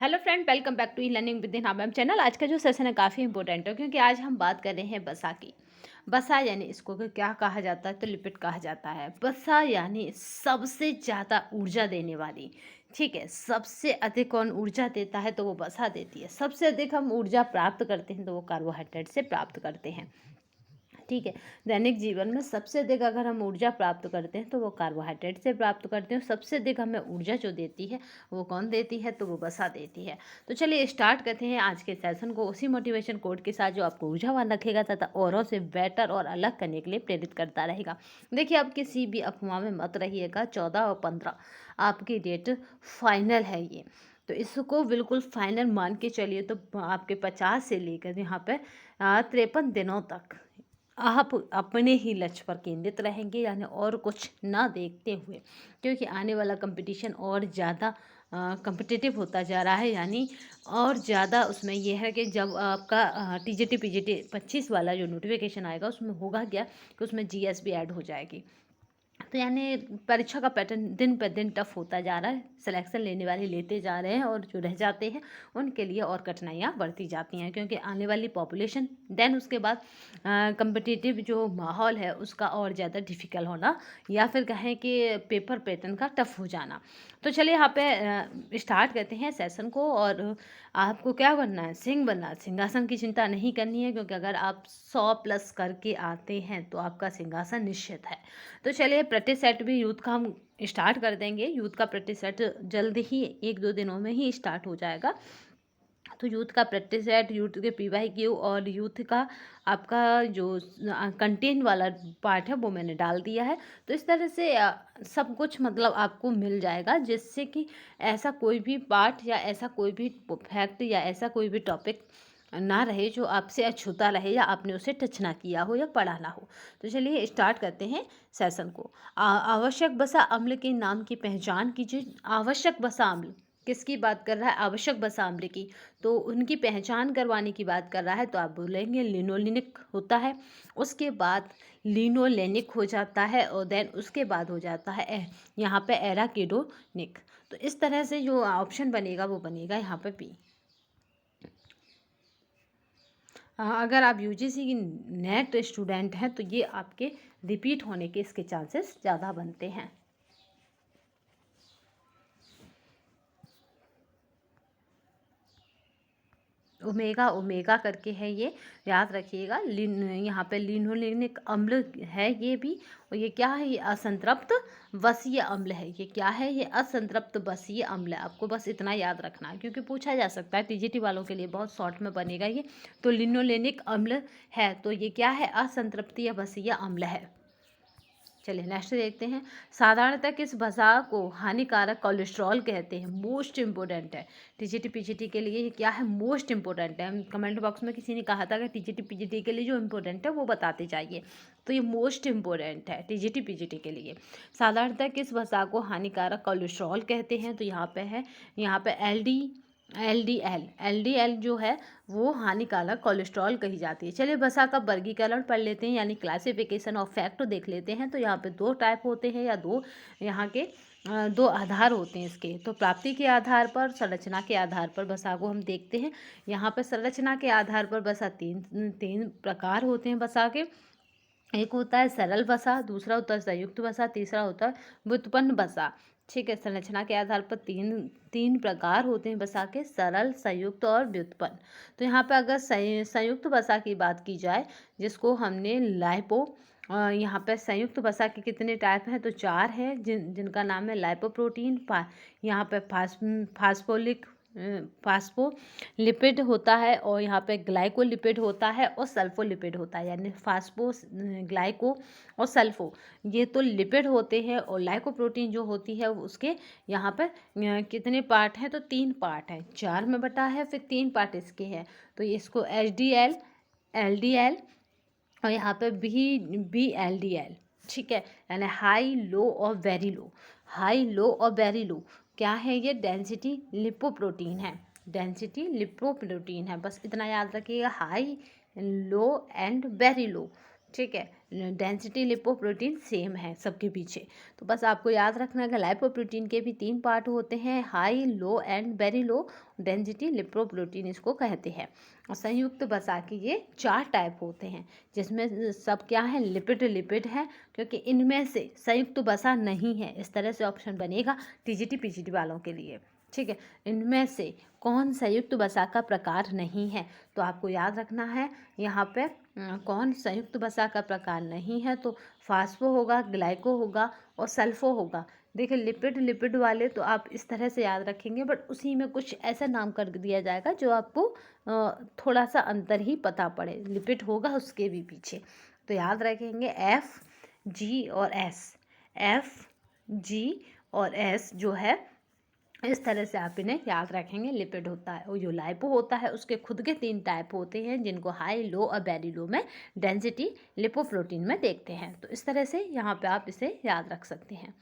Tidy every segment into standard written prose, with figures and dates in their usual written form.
Hello friend, welcome back to e learning with in ma'am channel. आज का जो session है काफ़ी इंपॉर्टेंट है क्योंकि आज हम बात कर रहे हैं वसा की। वसा यानी इसको क्या कहा जाता है, तो लिपिड कहा जाता है। वसा यानी सबसे ज़्यादा ऊर्जा देने वाली। ठीक है, सबसे अधिक कौन ऊर्जा देता है तो वो वसा देती है। सबसे अधिक हम ऊर्जा प्राप्त करते हैं तो वो कार्बोहाइड्रेट से प्राप्त करते हैं। ठीक है, दैनिक जीवन में सबसे अधिक अगर हम ऊर्जा प्राप्त करते हैं तो वो कार्बोहाइड्रेट से प्राप्त करते हैं। सबसे अधिक हमें ऊर्जा जो देती है वो कौन देती है, तो वो वसा देती है। तो चलिए स्टार्ट करते हैं आज के सेशन को उसी मोटिवेशन कोड के साथ जो आपको ऊर्जावान रखेगा तथा औरों से बेटर और अलग करने के लिए प्रेरित करता रहेगा। देखिए, आप किसी भी अफवाह में मत रहिएगा। 14 और 15 आपकी डेट फाइनल है ये, तो इसको बिल्कुल फाइनल मान के चलिए। तो आपके 50 से लेकर यहाँ पे 53 दिनों तक आप अपने ही लक्ष्य पर केंद्रित रहेंगे, यानी और कुछ ना देखते हुए, क्योंकि आने वाला कंपटीशन और ज़्यादा कम्पिटिटिव होता जा रहा है। यानी और ज़्यादा उसमें यह है कि जब आपका टीजीटी पीजीटी 25 वाला जो नोटिफिकेशन आएगा उसमें होगा क्या कि उसमें जीएस भी ऐड हो जाएगी। तो यानी परीक्षा का पैटर्न दिन पर दिन टफ होता जा रहा है। सिलेक्शन लेने वाले लेते जा रहे हैं और जो रह जाते हैं उनके लिए और कठिनाइयाँ बढ़ती जाती हैं, क्योंकि आने वाली पॉपुलेशन देन उसके बाद कम्पिटिटिव जो माहौल है उसका और ज़्यादा डिफ़िकल्ट होना, या फिर कहें कि पेपर पैटर्न का टफ हो जाना। तो चलिए यहाँ पे स्टार्ट करते हैं सेशन को। और आपको क्या बनना है, सिंह बनना है। सिंहासन की चिंता नहीं करनी है, क्योंकि अगर आप 100+ करके आते हैं तो आपका सिंहासन निश्चित है। तो चलिए प्रैक्टिस सेट भी यूथ का हम स्टार्ट कर देंगे। यूथ का प्रैक्टिस सेट जल्द ही 1-2 दिनों में ही स्टार्ट हो जाएगा। तो यूथ का प्रैक्टिस सेट, यूथ के PYQ और यूथ का आपका जो कंटेंट वाला पार्ट है वो मैंने डाल दिया है। तो इस तरह से सब कुछ मतलब आपको मिल जाएगा, जिससे कि ऐसा कोई भी पार्ट या ऐसा कोई भी फैक्ट या ऐसा कोई भी टॉपिक ना रहे जो आपसे अछूता रहे या आपने उसे टच ना किया हो या पढ़ा ना हो। तो चलिए स्टार्ट करते हैं सेशन को। आवश्यक वसा अम्ल के नाम की पहचान कीजिए। आवश्यक वसा अम्ल किसकी बात कर रहा है, आवश्यक वसा अम्ल की। तो उनकी पहचान करवाने की बात कर रहा है, तो आप बोलेंगे लिनोलिनिक होता है, उसके बाद लिनोलेनिक हो जाता है, और देन उसके बाद हो जाता है यहाँ पे एराकिडोनिक। तो इस तरह से जो ऑप्शन बनेगा वो बनेगा यहाँ पे बी। अगर आप UGC की नेट स्टूडेंट हैं तो ये आपके रिपीट होने के इसके चांसेस ज़्यादा बनते हैं। ओमेगा ओमेगा करके है ये, याद रखिएगा। यहाँ पे लिनोलेनिक अम्ल है ये भी। और ये क्या है, ये असंतृप्त वसीय अम्ल है। ये क्या है, ये असंतृप्त वसीय अम्ल है। आपको बस इतना याद रखना है, क्योंकि पूछा जा सकता है TGT वालों के लिए, बहुत शॉर्ट में बनेगा ये। तो लिनोलेनिक अम्ल है, तो ये क्या है, असंतृप्त या वसीय अम्ल है। चलिए नेक्स्ट देखते हैं। साधारणतः किस वसा को हानिकारक कोलेस्ट्रॉल कहते हैं। मोस्ट इंपॉर्टेंट है TGT PGT के लिए। ये क्या है, मोस्ट इंपॉर्टेंट है। कमेंट बॉक्स में किसी ने कहा था कि TGT PGT के लिए जो इंपॉर्टेंट है वो बताते जाइए, तो ये मोस्ट इंपॉर्टेंट है TGT PGT के लिए। साधारणतः किस वसा को हानिकारक कोलेस्ट्रॉल कहते हैं, तो यहाँ पे है, यहाँ पे LDL जो है वो हानिकारक कोलेस्ट्रॉल कही जाती है। चलिए वसा का वर्गीकरण पढ़ लेते हैं, यानी क्लासिफिकेशन ऑफ फैक्ट देख लेते हैं। तो यहाँ पे 2 टाइप होते हैं, या दो यहाँ के 2 आधार होते हैं इसके। तो प्राप्ति के आधार पर, संरचना के आधार पर वसा को हम देखते हैं। यहाँ पर संरचना के आधार पर वसा तीन प्रकार होते हैं वसा के। एक होता है सरल वसा, दूसरा होता है संयुक्त वसा, तीसरा होता है व्युत्पन्न वसा। ठीक है, संरचना के आधार पर तीन प्रकार होते हैं वसा के, सरल, संयुक्त और व्युत्पन्न। तो यहाँ पे अगर संयुक्त वसा की बात की जाए, जिसको हमने लाइपो, यहाँ पे संयुक्त वसा के कितने टाइप हैं, तो 4 हैं, जिनका नाम है लाइपोप्रोटीन, यहाँ पे फास्फोलिपिड होता है, और यहाँ पे ग्लाइकोलिपिड होता है, और सल्फोलिपिड होता है। यानी फास्फो, ग्लाइको और सल्फो, ये तो लिपिड होते हैं। और लाइकोप्रोटीन जो होती है उसके यहाँ पे कितने पार्ट हैं, तो 3 पार्ट हैं। 4 में बटा है, फिर 3 पार्ट इसके हैं। तो इसको HDL, LDL और यहाँ पे BLDL। ठीक है, यानी हाई, लो और वेरी लो। हाई, लो और वेरी लो क्या है, ये डेंसिटी लिपोप्रोटीन है। डेंसिटी लिपोप्रोटीन है, बस इतना याद रखिएगा। High, low and very low. ठीक है। डेंसिटी लिपोप्रोटीन सेम है सबके पीछे। तो बस आपको याद रखना है कि लाइपोप्रोटीन के भी 3 पार्ट होते हैं, high, low and very low density lipoprotein इसको कहते हैं। और संयुक्त वसा के ये 4 टाइप होते हैं, जिसमें सब क्या है, लिपिड लिपिड है, क्योंकि इनमें से संयुक्त वसा नहीं है। इस तरह से ऑप्शन बनेगा टीजीटी पीजीटी वालों के लिए। ठीक है, इनमें से कौन संयुक्त वसा का प्रकार नहीं है, तो आपको याद रखना है यहाँ पे कौन संयुक्त वसा का प्रकार नहीं है। तो फास्फो होगा, ग्लाइको होगा और सल्फो होगा। देखिए लिपिड लिपिड वाले तो आप इस तरह से याद रखेंगे, बट उसी में कुछ ऐसा नाम कर दिया जाएगा जो आपको थोड़ा सा अंतर ही पता पड़े, लिपिड होगा उसके भी पीछे। तो याद रखेंगे एफ जी और एस, एफ जी और एस जो है, इस तरह से आप इन्हें याद रखेंगे। लिपिड होता है और जो लाइपो होता है उसके खुद के 3 टाइप होते हैं, जिनको हाई, लो और वेरी लो में डेंसिटी लिपोप्रोटीन में देखते हैं। तो इस तरह से यहाँ पे आप इसे याद रख सकते हैं।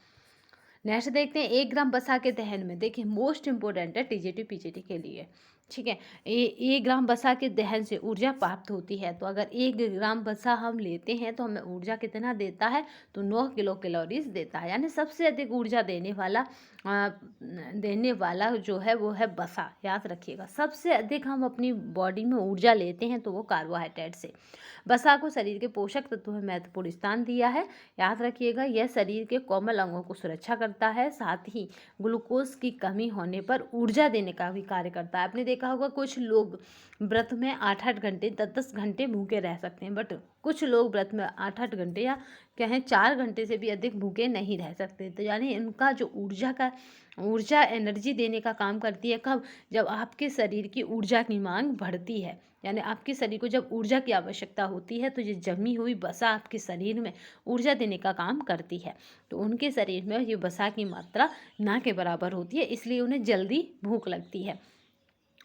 नेक्स्ट देखते हैं 1 ग्राम वसा के दहन में। देखिए मोस्ट इंपॉर्टेंट है टीजीटी पीजीटी के लिए। ठीक है, 1 ग्राम वसा के दहन से ऊर्जा प्राप्त होती है। तो अगर 1 ग्राम वसा हम लेते हैं तो हमें ऊर्जा कितना देता है, तो 9 किलो कैलोरीज देता है। यानी सबसे अधिक ऊर्जा देने वाला जो है वो है वसा। याद रखिएगा, सबसे अधिक हम अपनी बॉडी में ऊर्जा लेते हैं तो वो कार्बोहाइड्रेट से। वसा को शरीर के पोषक तत्वों में महत्वपूर्ण स्थान दिया है। याद रखिएगा, यह शरीर के कोमल अंगों को सुरक्षा करता है, साथ ही ग्लूकोज की कमी होने पर ऊर्जा देने का भी कार्य करता है। आपने देखा होगा कुछ लोग व्रत में 8-8 घंटे 10-10 घंटे भूखे रह सकते हैं, बट कुछ लोग व्रत में 8-8 घंटे या कहें 4 घंटे से भी अधिक भूखे नहीं रह सकते। तो यानी इनका जो ऊर्जा एनर्जी देने का काम करती है कब, जब आपके शरीर की ऊर्जा की मांग बढ़ती है। यानी आपके शरीर को जब ऊर्जा की आवश्यकता होती है तो ये जमी हुई वसा आपके शरीर में ऊर्जा देने का काम करती है। तो उनके शरीर में ये वसा की मात्रा ना के बराबर होती है, इसलिए उन्हें जल्दी भूख लगती है।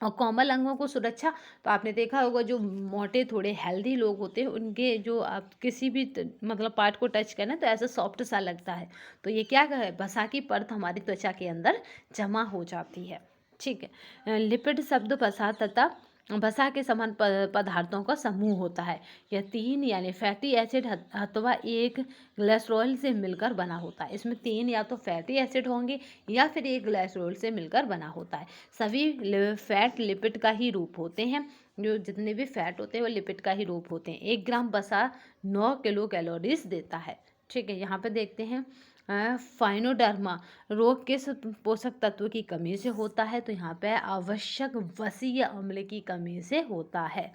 और कोमल अंगों को सुरक्षा, तो आपने देखा होगा जो मोटे थोड़े हेल्दी लोग होते हैं उनके जो आप किसी भी मतलब पार्ट को टच करें तो ऐसा सॉफ्ट सा लगता है। तो ये क्या है, वसा की परत हमारी त्वचा के अंदर जमा हो जाती है। ठीक है, लिपिड शब्द वसा तथा वसा के समान पदार्थों का समूह होता है। यह 3 यानी फैटी एसिड अथवा एक ग्लिसरॉल से मिलकर बना होता है। इसमें 3 या तो फैटी एसिड होंगे या फिर एक ग्लिसरॉल से मिलकर बना होता है। सभी फैट लिपिड का ही रूप होते हैं। जो जितने भी फैट होते हैं वो लिपिड का ही रूप होते हैं। 1 ग्राम वसा 9 किलो कैलोरीज देता है। ठीक है, यहाँ पे देखते हैं फाइनोडर्मा रोग किस पोषक तत्व की कमी से होता है, तो यहाँ पे आवश्यक वसीय अम्ल की कमी से होता है।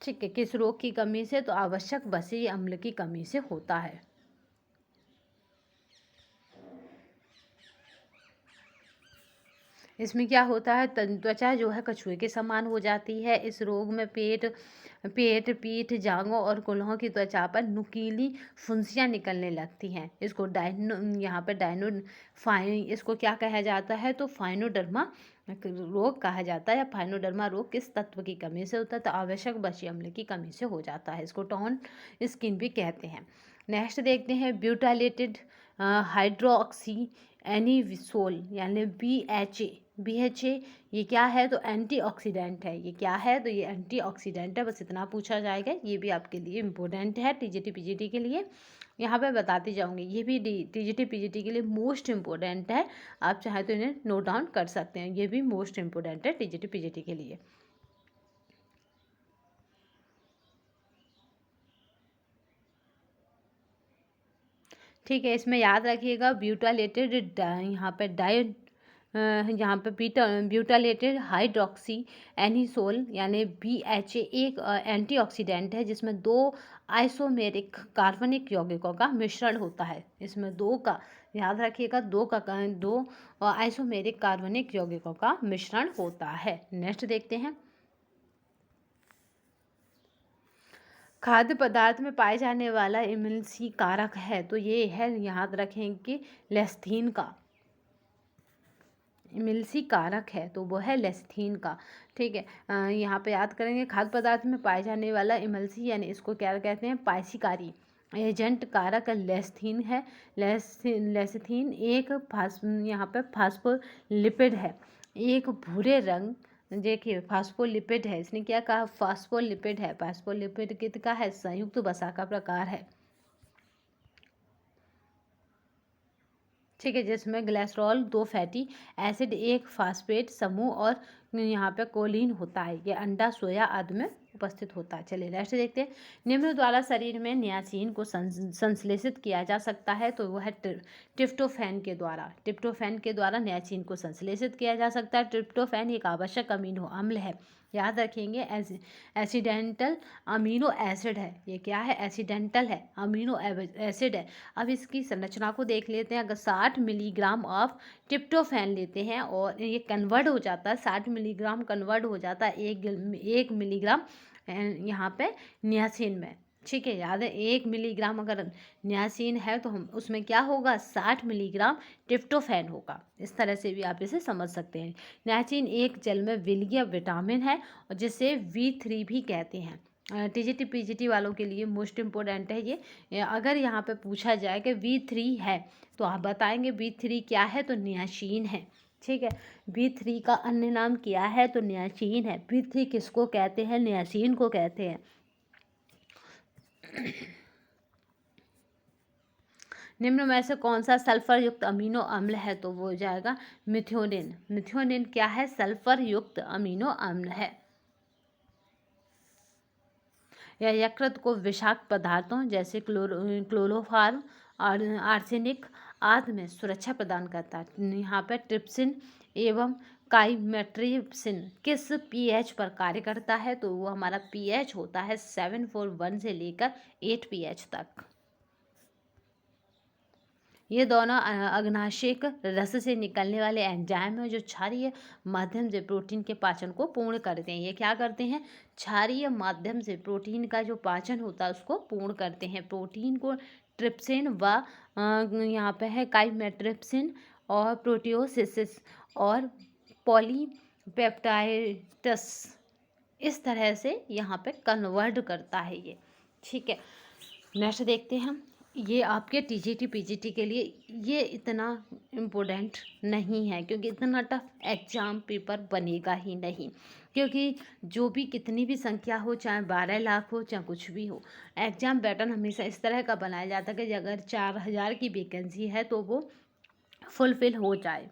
ठीक है, किस रोग की कमी से, तो आवश्यक वसीय अम्ल की कमी से होता है। इसमें क्या होता है, त्वचा जो है कछुए के समान हो जाती है। इस रोग में पीठ, जांघों और कूल्हों की त्वचा पर नुकीली फुंसियाँ निकलने लगती हैं। इसको यहाँ पे इसको क्या कहा जाता है, तो फाइनोडर्मा रोग कहा जाता है। या फाइनोडर्मा रोग किस तत्व की कमी से होता है, तो आवश्यक वसीय अम्ल की कमी से हो जाता है। इसको टॉन स्किन भी कहते हैं। नेक्स्ट देखते हैं ब्यूटाइलेटेड हाइड्रोक्सी एनिसोल यानी BHA ये क्या है, तो एंटीऑक्सीडेंट है। ये क्या है, तो ये एंटीऑक्सीडेंट है। बस इतना पूछा जाएगा, ये भी आपके लिए इम्पोर्टेंट है टीजीटी पीजीटी के लिए। यहाँ पे बताती जाऊँगी, ये भी टीजीटी पीजीटी के लिए मोस्ट इम्पोर्टेंट है। आप चाहे तो इन्हें नोट डाउन कर सकते हैं, ये भी मोस्ट इम्पोर्टेंट है टीजीटी पीजीटी के लिए। ठीक है, इसमें याद रखिएगा ब्यूटाइलेटेड यहाँ पे ब्यूटाइलेटेड हाइड्रोक्सी एनिसोल यानी BHA एक एंटीऑक्सीडेंट है, जिसमें 2 आइसोमेरिक कार्बनिक यौगिकों का मिश्रण होता है। इसमें 2 का याद रखिएगा, 2 आइसोमेरिक कार्बनिक यौगिकों का मिश्रण होता है। नेक्स्ट देखते हैं, खाद्य पदार्थ में पाए जाने वाला इमल्सी कारक है, तो ये है, याद रखेंगे लेस्थीन का। इमल्सी कारक है तो वो है लेस्थीन का। ठीक है, यहाँ पे याद करेंगे खाद्य पदार्थ में पाए जाने वाला इमल्सी यानी इसको क्या कहते हैं, पायसीकारी एजेंट कारक लेस्थीन है। लेस्थीन एक यहाँ पे फास्फोलिपिड है। एक भूरे रंग देखिए फास्फोलिपिड है, इसने क्या कहा, फास्फोलिपिड है। फास्फोलिपिड किसका है, संयुक्त वसा का प्रकार है, ठीक है, जिसमें ग्लिसरॉल, 2 फैटी एसिड, 1 फास्फेट समूह और यहाँ पे कोलिन होता है। ये अंडा, सोया आदि में उपस्थित होता है। चलिए नेक्स्ट देखते हैं। निम्न द्वारा शरीर में नियासिन को संश्लेषित किया जा सकता है, तो वह है ट्रिप्टोफैन के द्वारा। ट्रिप्टोफैन के द्वारा नियासिन को संश्लेषित किया जा सकता है। ट्रिप्टोफैन एक आवश्यक अमीनो अम्ल है, याद रखेंगे। एसिडेंटल अमीनो एसिड है, ये क्या है, एसिडेंटल है, अमीनो एसिड है। अब इसकी संरचना को देख लेते हैं। अगर 60 मिलीग्राम ऑफ ट्रिप्टोफैन लेते हैं और ये कन्वर्ट हो जाता है, 60 मिलीग्राम कन्वर्ट हो जाता है 1 मिलीग्राम यहाँ पे नियासिन में, ठीक है। याद है 1 मिलीग्राम अगर नियासिन है तो हम उसमें क्या होगा, 60 मिलीग्राम ट्रिप्टोफैन होगा। इस तरह से भी आप इसे समझ सकते हैं। नियासिन एक जल में विलीय विटामिन है और जिसे V3 भी कहते हैं। टीजीटी पीजीटी वालों के लिए मोस्ट इम्पोर्टेंट है ये। अगर यहाँ पे पूछा जाए कि V3 है तो आप बताएंगे V3 क्या है, तो नियासिन है, ठीक है। V3 का अन्य नाम क्या है, तो नियासिन है। V3 किसको कहते हैं, नियासिन को कहते हैं। निम्न में से कौन सा सल्फर युक्त अमीनो अम्ल है, तो वो हो जाएगा मिथ्योनिन। मिथ्योनिन क्या है, सल्फर युक्त अमीनो अम्ल है। यह यकृत को विषाक्त पदार्थों जैसे क्लोरोफॉर्म और आर्सेनिक आदि में सुरक्षा प्रदान करता है। यहाँ पर ट्रिप्सिन एवं काइमेट्रिप्सिन किस पीएच पर कार्य करता है, तो वो हमारा पीएच होता है 741 से लेकर 8 पीएच तक। ये दोनों अग्नाशयिक रस से निकलने वाले एंजाइम है जो क्षारीय माध्यम से प्रोटीन के पाचन को पूर्ण करते हैं। ये क्या करते हैं, क्षारीय माध्यम से प्रोटीन का जो पाचन होता है उसको पूर्ण करते हैं। प्रोटीन को ट्रिप्सिन व यहाँ पे है काइमेट्रिप्सिन और प्रोटियोसिस और पॉलीपेप्टाइड्स, इस तरह से यहाँ पे कन्वर्ट करता है ये, ठीक है। नेक्स्ट देखते हैं हम। ये आपके टीजीटी पीजीटी के लिए ये इतना इम्पोर्टेंट नहीं है, क्योंकि इतना टफ एग्ज़ाम पेपर बनेगा ही नहीं। क्योंकि जो भी कितनी भी संख्या हो, चाहे 12 लाख हो चाहे कुछ भी हो, एग्ज़ाम पैटर्न हमेशा इस तरह का बनाया जाता है कि अगर 4000 की वैकेंसी है तो वो फुलफिल हो जाए।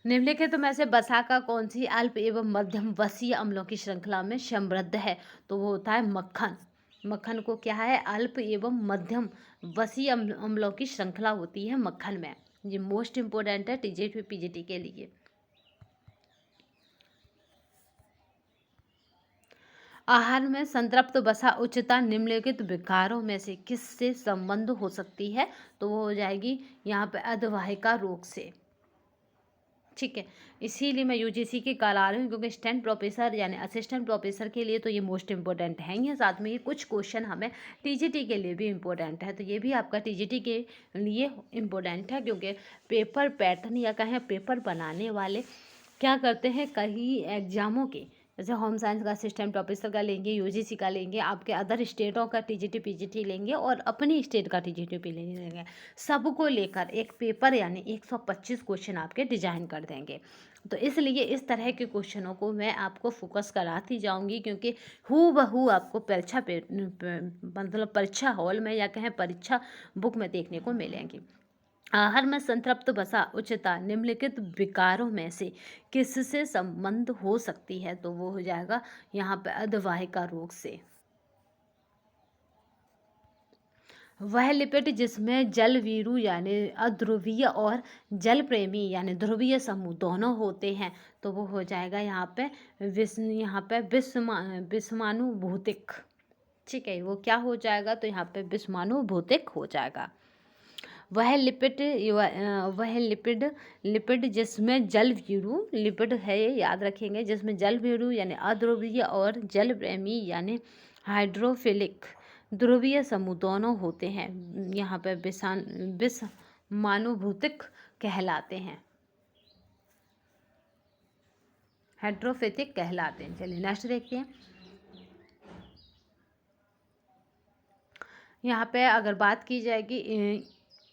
निम्नलिखित में से वसा का कौन सी अल्प एवं मध्यम वसीय अम्लों की श्रृंखला में समृद्ध है, तो वो होता है मक्खन। मक्खन को क्या है, अल्प एवं मध्यम वसीय अम्लों की श्रृंखला होती है मक्खन में। ये मोस्ट इम्पोर्टेंट है टीजीटी पीजीटी के लिए। आहार में संतृप्त वसा उच्चता निम्नलिखित विकारों में से किससे संबंध हो सकती है, तो वो हो जाएगी यहाँ पे अधवाहिका रोग से, ठीक है। इसीलिए मैं यूजीसी की करा रही हूँ, क्योंकि स्टैंड प्रोफेसर यानी असिस्टेंट प्रोफेसर के लिए तो ये मोस्ट इंपॉर्टेंट है ही, साथ में ये कुछ क्वेश्चन हमें टीजीटी के लिए भी इम्पोर्टेंट है। तो ये भी आपका टीजीटी के लिए इम्पोर्टेंट है, क्योंकि पेपर पैटर्न या कहें पेपर बनाने वाले क्या करते हैं, कई एग्जामों के जैसे होम साइंस का असिस्टेंट प्रोफेसर का लेंगे, यूजीसी का लेंगे, आपके अदर स्टेटों का टीजीटी पीजीटी लेंगे और अपनी स्टेट का टीजीटी पीजीटी लेंगे, सबको लेकर एक पेपर यानी 125 क्वेश्चन आपके डिजाइन कर देंगे। तो इसलिए इस तरह के क्वेश्चनों को मैं आपको फोकस कराती जाऊंगी, क्योंकि हूबहू आपको परीक्षा मतलब परीक्षा हॉल में या कहें परीक्षा बुक में देखने को मिलेंगी। आहार में संतृप्त वसा उच्चता निम्नलिखित विकारों में से किससे संबंध हो सकती है, तो वो हो जाएगा यहाँ पे अधवाहिका रोग से। वह लिपिड जिसमें जलवीरु यानी अध्रुवीय और जल प्रेमी यानी ध्रुवीय समूह दोनों होते हैं, तो वो हो जाएगा यहाँ पे विषमानुभूतिक, ठीक है। वो क्या हो जाएगा, तो यहाँ पे विषमानुभूतिक हो जाएगा। वह लिपिड जिसमें जलवीरु लिपिड है, ये याद रखेंगे, जिसमें जलवीरु यानी अध्रुवीय और जल प्रेमी यानी हाइड्रोफिलिक ध्रुवीय समूह दोनों होते हैं, यहाँ पे विषमानुभूतिक कहलाते हैं, हाइड्रोफिलिक कहलाते हैं। चलिए नेक्स्ट देखते हैं। यहाँ पे अगर बात की जाएगी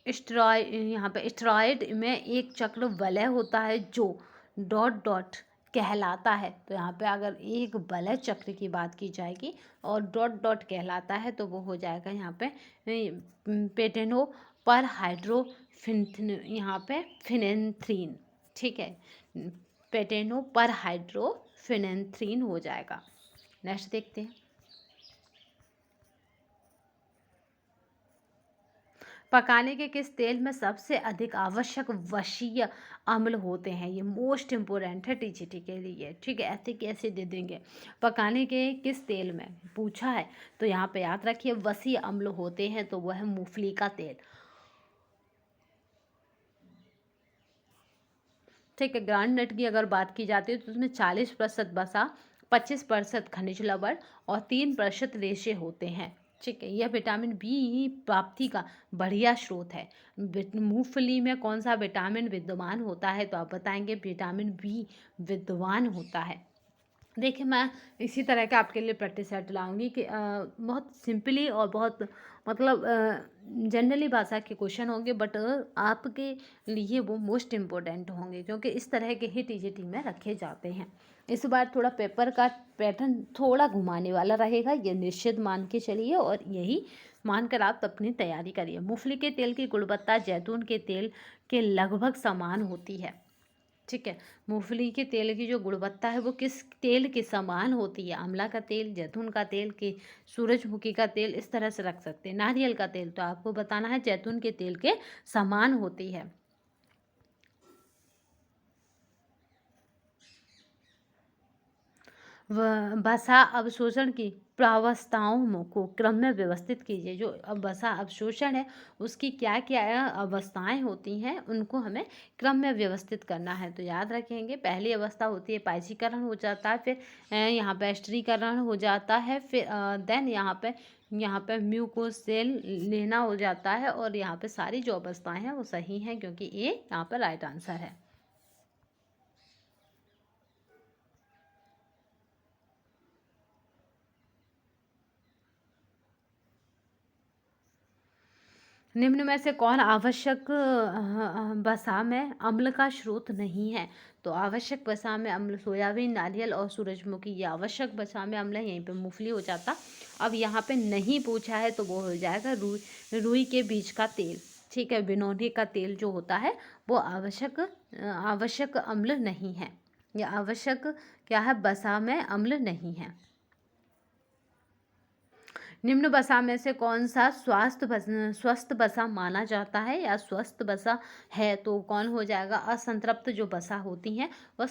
यहाँ पे स्टेरॉयड में एक चक्र वलय होता है जो डॉट डॉट कहलाता है, तो यहाँ पे अगर एक बलय चक्र की बात की जाएगी और डॉट डॉट कहलाता है तो वो हो जाएगा यहाँ पे पेटेनो पर हाइड्रो यहाँ पे फिनेंथ्रीन। ठीक है, पेटेनो पर हाइड्रो फिनेंथ्रीन हो जाएगा। नेक्स्ट देखते हैं। पकाने के किस तेल में सबसे अधिक आवश्यक वशीय अम्ल होते हैं? ये मोस्ट इम्पोर्टेंट है टीजीटी के लिए। ठीक है, ऐसे कैसे दे देंगे? पकाने के किस तेल में पूछा है, तो यहाँ पे याद रखिए वसीय अम्ल होते हैं, तो वह है मूंगफली का तेल। ठीक है, ग्राउंड नट की अगर बात की जाती है तो उसमें 40% वसा, 25% खनिज लवण और 3% रेशे होते हैं। ठीक है, यह विटामिन बी प्राप्ति का बढ़िया स्रोत है। मूंगफली में कौन सा विटामिन विद्यमान होता है, तो आप बताएंगे विटामिन बी विद्यमान होता है। देखिए, मैं इसी तरह के आपके लिए प्रैक्टिस सेट लाऊंगी कि बहुत सिंपली और बहुत मतलब जनरली भाषा के क्वेश्चन होंगे, बट आपके लिए वो मोस्ट इम्पोर्टेंट होंगे क्योंकि इस तरह के ही टीजीटी में रखे जाते हैं। इस बार थोड़ा पेपर का पैटर्न थोड़ा घुमाने वाला रहेगा, ये निश्चित मान के चलिए और यही मानकर आप अपनी तैयारी करिए। मूंगफली के तेल की गुणवत्ता जैतून के तेल के लगभग समान होती है। ठीक है, मूंगफली के तेल की जो गुणवत्ता है वो किस तेल के समान होती है? आंवला का तेल, जैतून का तेल, के सूरजमुखी का तेल, इस तरह से रख सकते हैं। नारियल का तेल तो आपको बताना है जैतून के तेल के समान होती है। वसा अवशोषण की प्रावस्थाओं को क्रम में व्यवस्थित कीजिए। जो वसा अवशोषण है उसकी क्या क्या अवस्थाएं होती हैं, उनको हमें क्रम में व्यवस्थित करना है। तो याद रखेंगे, पहली अवस्था होती है पाइजीकरण हो जाता है, फिर यहाँ पे एस्टरीकरण हो जाता है, फिर देन यहाँ पे म्यूकोसेल लेना हो जाता है, और यहाँ पे सारी जो अवस्थाएं हैं वो सही हैं क्योंकि ये यहाँ पर राइट आंसर है। निम्न में से कौन आवश्यक वसा में अम्ल का स्रोत नहीं है? तो आवश्यक वसा में अम्ल सोयाबीन, नारियल और सूरजमुखी, ये आवश्यक वसा में अम्ल है। यहीं पे मूंगफली हो जाता। अब यहाँ पे नहीं पूछा है तो वो हो जाएगा रुई, रुई के बीज का तेल। ठीक है, बिनौले का तेल जो होता है वो आवश्यक अम्ल नहीं है। ये आवश्यक क्या है? वसा में अम्ल नहीं है। निम्न वसा में से कौन सा स्वस्थ वसा माना जाता है या स्वस्थ वसा है? तो कौन हो जाएगा? असंतृप्त जो वसा होती हैं वह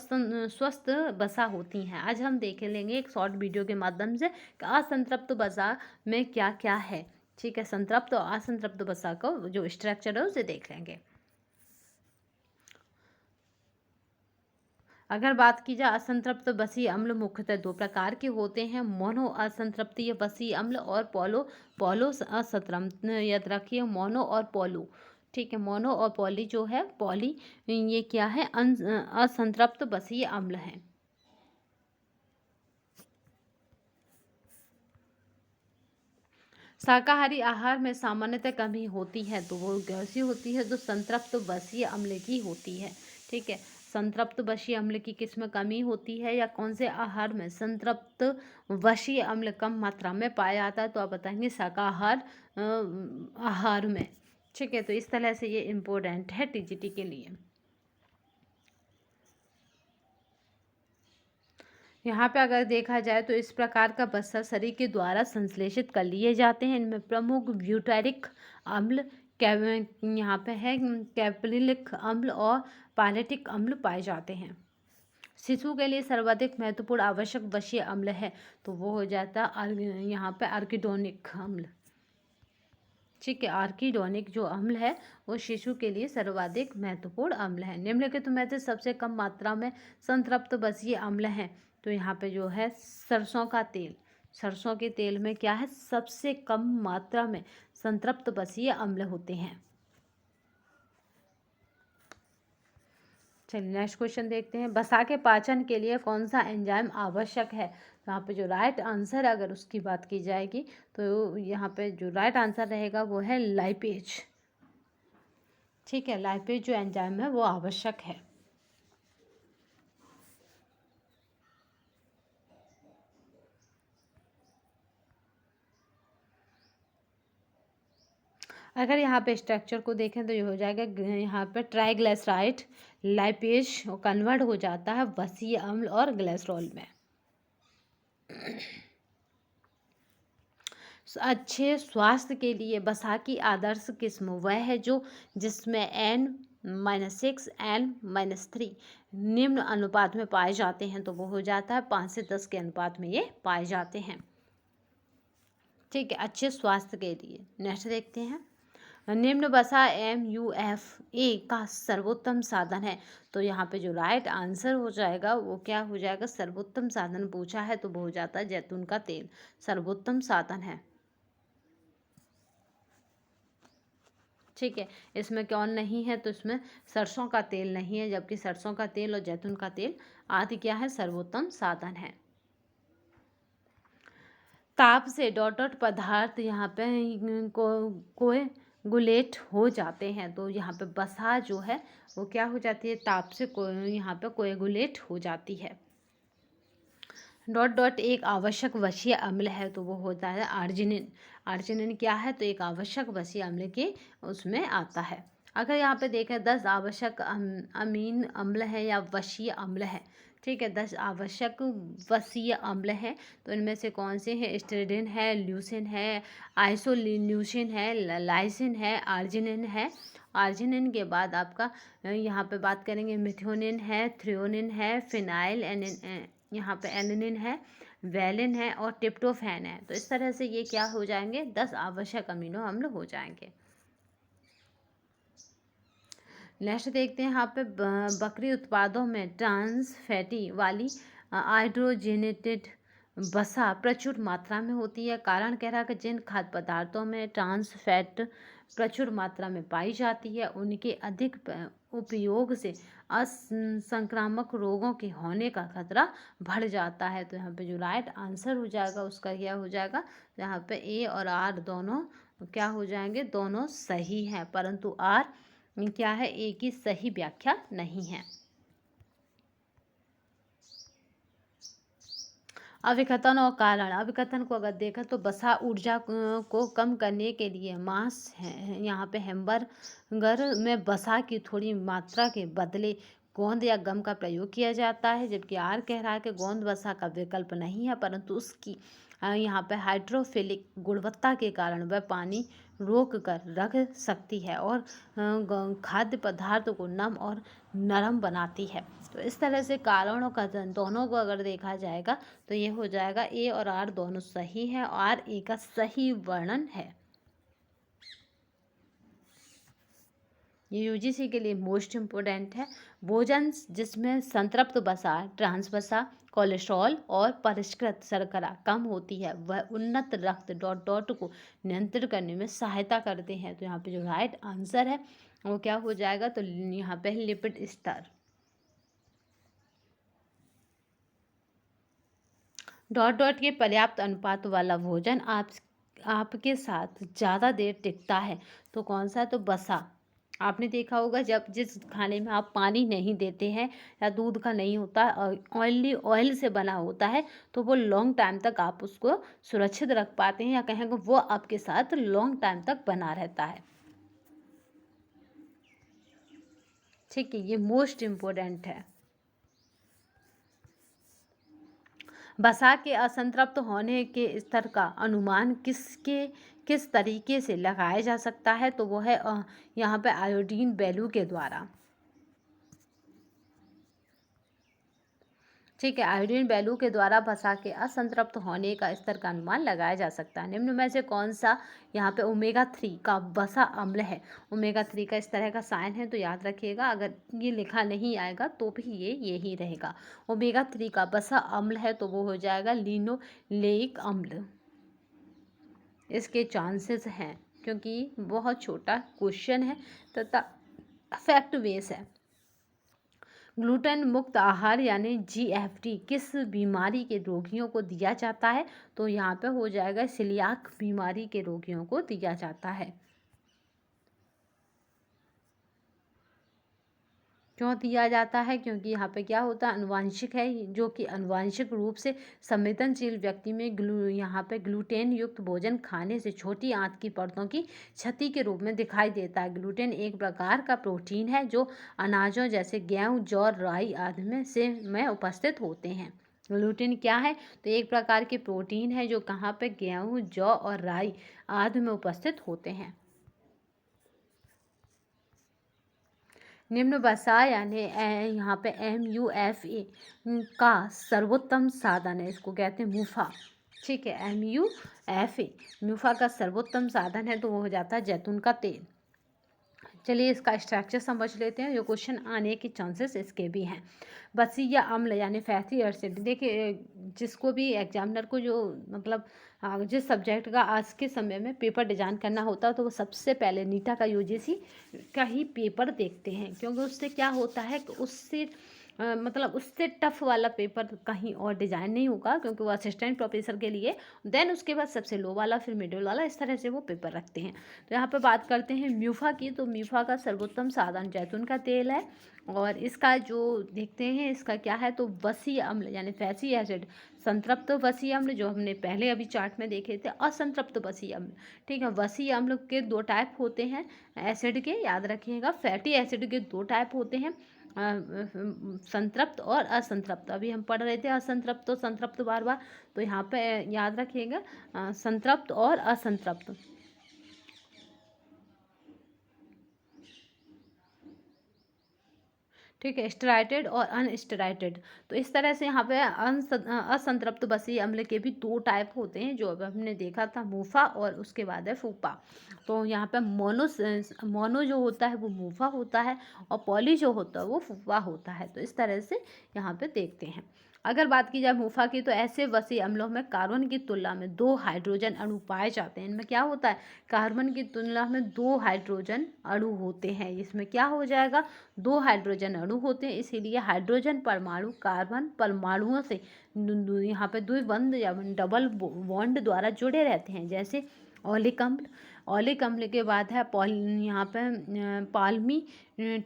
स्वस्थ वसा होती हैं। आज हम देख लेंगे एक शॉर्ट वीडियो के माध्यम से कि असंतृप्त वसा में क्या क्या है। ठीक है, संतृप्त और असंतृप्त वसा का जो स्ट्रक्चर है उसे देख लेंगे। अगर बात की जाए असंतृप्त बसीय अम्ल मुख्यतः दो प्रकार के होते हैं, मोनो असंतृप्तीय बसीय अम्ल और पॉलो असंतृप्त। याद रखिए, मोनो और पॉलो। ठीक है, मोनो और पॉली जो है, पॉली ये क्या है? असंतृप्त बसीय अम्ल है। शाकाहारी आहार में सामान्यतः कमी होती है, तो वो कैसी होती है? जो संतृप्त बसीय अम्ल की होती है। ठीक है, संतृप्त बसीय अम्ल की किस में कमी होती है या कौन से आहार में संतृप्त बसीय अम्ल कम मात्रा में पाया जाता है? तो आप बताएंगे शाकाहार आहार में। ठीक है, तो इस तरह से ये इम्पोर्टेंट है टीजीटी के लिए। यहाँ पे अगर देखा जाए तो इस प्रकार का वसा शरीर के द्वारा संश्लेषित कर लिए जाते हैं। इनमें प्रमुख ब्यूटारिक अम्ल, यहाँ पे है कैप्रिलिक अम्ल और पालेटिक अम्ल पाए जाते हैं। शिशु के लिए सर्वाधिक महत्वपूर्ण आवश्यक वसीय अम्ल है, तो वो हो जाता है यहाँ पे आर्किडोनिक अम्ल। ठीक है, आर्किडोनिक जो अम्ल है वो शिशु के लिए सर्वाधिक महत्वपूर्ण अम्ल है। निम्नलिखित में से सबसे कम मात्रा में संतृप्त बसीय अम्ल हैं, तो यहाँ पे जो है सरसों का तेल। सरसों के तेल में क्या है? सबसे कम मात्रा में संतृप्त बसीय अम्ल होते हैं। चलिए नेक्स्ट क्वेश्चन देखते हैं। वसा के पाचन के लिए कौन सा एंजाइम आवश्यक है? तो यहाँ पे जो राइट आंसर है अगर उसकी बात की जाएगी तो यहाँ पे जो राइट आंसर रहेगा वो है लाइपेज। ठीक है, लाइपेज जो एंजाइम है वो आवश्यक है। अगर यहाँ पे स्ट्रक्चर को देखें तो ये हो जाएगा यहाँ पे ट्राइग्लिसराइड लाइपेज कन्वर्ट हो जाता है वसीय अम्ल और ग्लिसरॉल में। अच्छे स्वास्थ्य के लिए वसा की आदर्श किस्म वह है जो जिसमें N-6 N-3 निम्न अनुपात में पाए जाते हैं, तो वो हो जाता है 5 से 10 के अनुपात में ये पाए जाते हैं। ठीक है, अच्छे स्वास्थ्य के लिए। नेक्स्ट देखते हैं, निम्न वसा MUFA का सर्वोत्तम साधन है। तो यहाँ पे जो राइट आंसर हो जाएगा वो क्या हो जाएगा, सर्वोत्तम साधन पूछा है तो वो हो जाता है जैतून का तेल सर्वोत्तम साधन है। ठीक है, इसमें कौन नहीं है, तो इसमें सरसों का तेल नहीं है, जबकि सरसों का तेल और जैतून का तेल आदि क्या है, सर्वोत्तम साधन है। ताप से डॉट डॉट पदार्थ यहाँ पे कोएगुलेट हो जाते हैं, तो यहाँ पे वसा जो है वो क्या हो जाती है, ताप से यहाँ पे कोएगुलेट हो जाती है। डॉट डॉट एक आवश्यक वसीय अम्ल है, तो वो होता है आर्जिनिन। आर्जिनिन क्या है, तो एक आवश्यक वसीय अम्ल के उसमें आता है। अगर यहाँ पे देखें 10 आवश्यक अमीन अम्ल है या वसीय अम्ल है, ठीक है, 10 आवश्यक वसीय अम्ल हैं, तो इनमें से कौन से हैं, स्टेरिन है, ल्यूसिन है, आइसोल्यूसिन है, लाइसिन है, आर्जिनिन है। आर्जिनिन के बाद आपका यहाँ पे बात करेंगे मिथ्योनिन है, थ्रियोनिन है, फिनाइल यहाँ पे एलिनिन है, वैलिन है और ट्रिप्टोफैन है। तो इस तरह से ये क्या हो जाएंगे, 10 आवश्यक अमीनो अम्ल हो जाएंगे। नेक्स्ट देखते हैं यहाँ पे बकरी उत्पादों में ट्रांस फैटी वाली हाइड्रोजनेटेड वसा प्रचुर मात्रा में होती है। कारण कह रहा है कि जिन खाद्य पदार्थों में ट्रांस फैट प्रचुर मात्रा में पाई जाती है उनके अधिक उपयोग से असंक्रामक रोगों के होने का खतरा बढ़ जाता है। तो यहाँ पे जो राइट आंसर हो जाएगा उसका क्या हो जाएगा, यहाँ पे ए और आर दोनों क्या हो जाएंगे, दोनों सही हैं, परंतु आर क्या है, ए की सही व्याख्या नहीं है। अभिकथन और कारण, अभिकथन को अगर देखा तो वसा ऊर्जा को कम करने के लिए मांस है यहाँ पे हैमबर्गर में वसा की थोड़ी मात्रा के बदले गोंद या गम का प्रयोग किया जाता है, जबकि आर कह रहा है कि गोंद वसा का विकल्प नहीं है, परंतु उसकी यहाँ पे हाइड्रोफिलिक गुणवत्ता के कारण वह पानी रोक कर रख सकती है और खाद्य पदार्थों को नम और नरम बनाती है। तो इस तरह से कारण और कथन दोनों को अगर देखा जाएगा तो ये हो जाएगा ए और आर दोनों सही है, आर ए का सही वर्णन है। ये यूजीसी के लिए मोस्ट इम्पोर्टेंट है। भोजन जिसमें संतृप्त वसा, ट्रांस वसा, कोलेस्ट्रॉल और परिष्कृत शर्करा कम होती है वह उन्नत रक्त डॉट डॉट को नियंत्रित करने में सहायता करते हैं। तो यहाँ पे जो राइट आंसर है वो क्या हो जाएगा, तो यहाँ पे लिपिड स्तर। डॉट डॉट के पर्याप्त अनुपात वाला भोजन आपके साथ ज़्यादा देर टिकता है, तो कौन सा है, तो वसा। आपने देखा होगा जब जिस खाने में आप पानी नहीं देते हैं या दूध का नहीं होता, ऑयल से बना होता है, तो वो लॉन्ग टाइम तक आप उसको सुरक्षित रख पाते हैं या कहेंगे वो आपके साथ लॉन्ग टाइम तक बना रहता है। ठीक है, ये मोस्ट इम्पोर्टेंट है। वसा के असंतृप्त होने के स्तर का अनुमान किस तरीके से लगाया जा सकता है, तो वो है यहाँ पे आयोडीन वैल्यू के द्वारा। ठीक है, आयोडीन वैल्यू के द्वारा वसा के असंतृप्त होने का स्तर का अनुमान लगाया जा सकता है। निम्न में से कौन सा यहाँ पे ओमेगा 3 का वसा अम्ल है। ओमेगा 3 का इस तरह का साइन है, तो याद रखिएगा, अगर ये लिखा नहीं आएगा तो भी ये यही रहेगा। ओमेगा 3 का वसा अम्ल है तो वो हो जाएगा लिनोलेइक अम्ल। इसके चांसेस हैं क्योंकि बहुत छोटा क्वेश्चन है तथा फैक्ट बेस है। ग्लूटेन मुक्त आहार यानी जीएफटी किस बीमारी के रोगियों को दिया जाता है, तो यहाँ पे हो जाएगा सिलियाक बीमारी के रोगियों को दिया जाता है। क्यों दिया जाता है? क्योंकि यहाँ पे क्या होता है, आनुवांशिक है, जो कि आनुवांशिक रूप से संवेदनशील व्यक्ति में यहाँ पे ग्लूटेन युक्त भोजन खाने से छोटी आंत की परतों की क्षति के रूप में दिखाई देता है। ग्लूटेन एक प्रकार का प्रोटीन है जो अनाजों जैसे गेहूं, जौ, राई आदि में उपस्थित होते हैं। ग्लूटेन क्या है? तो एक प्रकार के प्रोटीन है जो कहाँ पे, गेहूं, जौ और राई आदि में उपस्थित होते हैं। निम्न वसा यानी यहाँ पे MUFA का सर्वोत्तम साधन है, इसको कहते हैं मुफा। ठीक है, MUFA मुफा का सर्वोत्तम साधन है, तो वो हो जाता है जैतून का तेल। चलिए इसका स्ट्रक्चर समझ लेते हैं, जो क्वेश्चन आने के चांसेस इसके भी हैं। बसीय अम्ल यानी फैटी एसिड, देखिए जिसको भी एग्जामिनर को जो मतलब जिस सब्जेक्ट का आज के समय में पेपर डिजाइन करना होता है, तो वो सबसे पहले नीटा का UGC का ही पेपर देखते हैं, क्योंकि उससे क्या होता है कि उससे मतलब उससे टफ वाला पेपर कहीं और डिज़ाइन नहीं होगा, क्योंकि वो असिस्टेंट प्रोफेसर के लिए, देन उसके बाद सबसे लो वाला, फिर मिडिल वाला, इस तरह से वो पेपर रखते हैं। तो यहाँ पे बात करते हैं म्यूफा की, तो म्यूफा का सर्वोत्तम साधन जैतून का तेल है। और इसका जो देखते हैं इसका क्या है, तो वसीय अम्ल यानी फैटी एसिड, संतृप्त वसीय अम्ल जो हमने पहले अभी चार्ट में देखे थे, असंतृप्त वसीय अम्ल। ठीक है, वसीय अम्ल के 2 टाइप होते हैं एसिड के, याद रखिएगा। फैटी एसिड के 2 टाइप होते हैं, संतृप्त और असंतृप्त। अभी हम पढ़ रहे थे असंतृप्त और संतृप्त बार बार, तो यहाँ पे याद रखिएगा संतृप्त और असंतृप्त। ठीक है, स्टेराइटेड और अनस्टेराइटेड। तो इस तरह से यहाँ पे असंतृप्त वसीय अम्ल के भी 2 टाइप होते हैं, जो अब हमने देखा था, मूफा और उसके बाद है फूफा। तो यहाँ पे मोनो जो होता है वो मूफा होता है, और पॉली जो होता है वो फूफा होता है। तो इस तरह से यहाँ पे देखते हैं। अगर बात की जाए मूफा की, तो ऐसे वसीय अम्लों में कार्बन की तुलना में 2 हाइड्रोजन अणु पाए जाते हैं। इनमें क्या होता है, कार्बन की तुलना में 2 हाइड्रोजन अणु होते हैं। इसमें क्या हो जाएगा, 2 हाइड्रोजन अणु होते हैं, इसीलिए हाइड्रोजन परमाणु कार्बन परमाणुओं से यहाँ पे द्विबंध या डबल बॉन्ड द्वारा जुड़े रहते हैं, जैसे ऑलिक अम्ल। ऑलिक अम्ल के बाद है यहाँ पे पाल्मी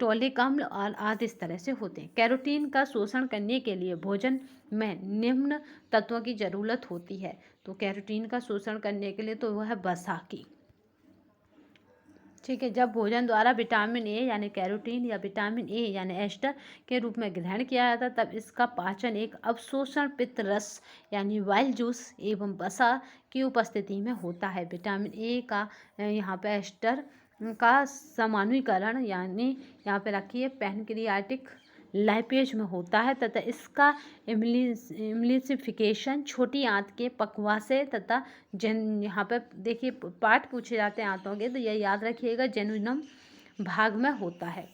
टॉलिक अम्ल और आदि इस तरह से होते हैं। कैरोटीन का शोषण करने के लिए भोजन में निम्न तत्वों की जरूरत होती है। तो कैरोटीन का शोषण करने के लिए तो वह है वसा की। ठीक है, जब भोजन द्वारा विटामिन ए यानी कैरोटीन या विटामिन ए यानी एस्टर के रूप में ग्रहण किया जाता है, तब इसका पाचन एक अवशोषण पित्त रस यानी वाइल जूस एवं वसा की उपस्थिति में होता है। विटामिन ए का यहाँ पे एस्टर का समानुकरण यानी यहाँ पे रखिए पैनक्रियाटिक लाइपेज में होता है, तथा इसका इम्लिसिफिकेशन छोटी आंत के पक्वासे तथा यहाँ पे देखिए पार्ट पूछे जाते हैं आंतों के, तो यह याद रखिएगा जेनुइनम भाग में होता है।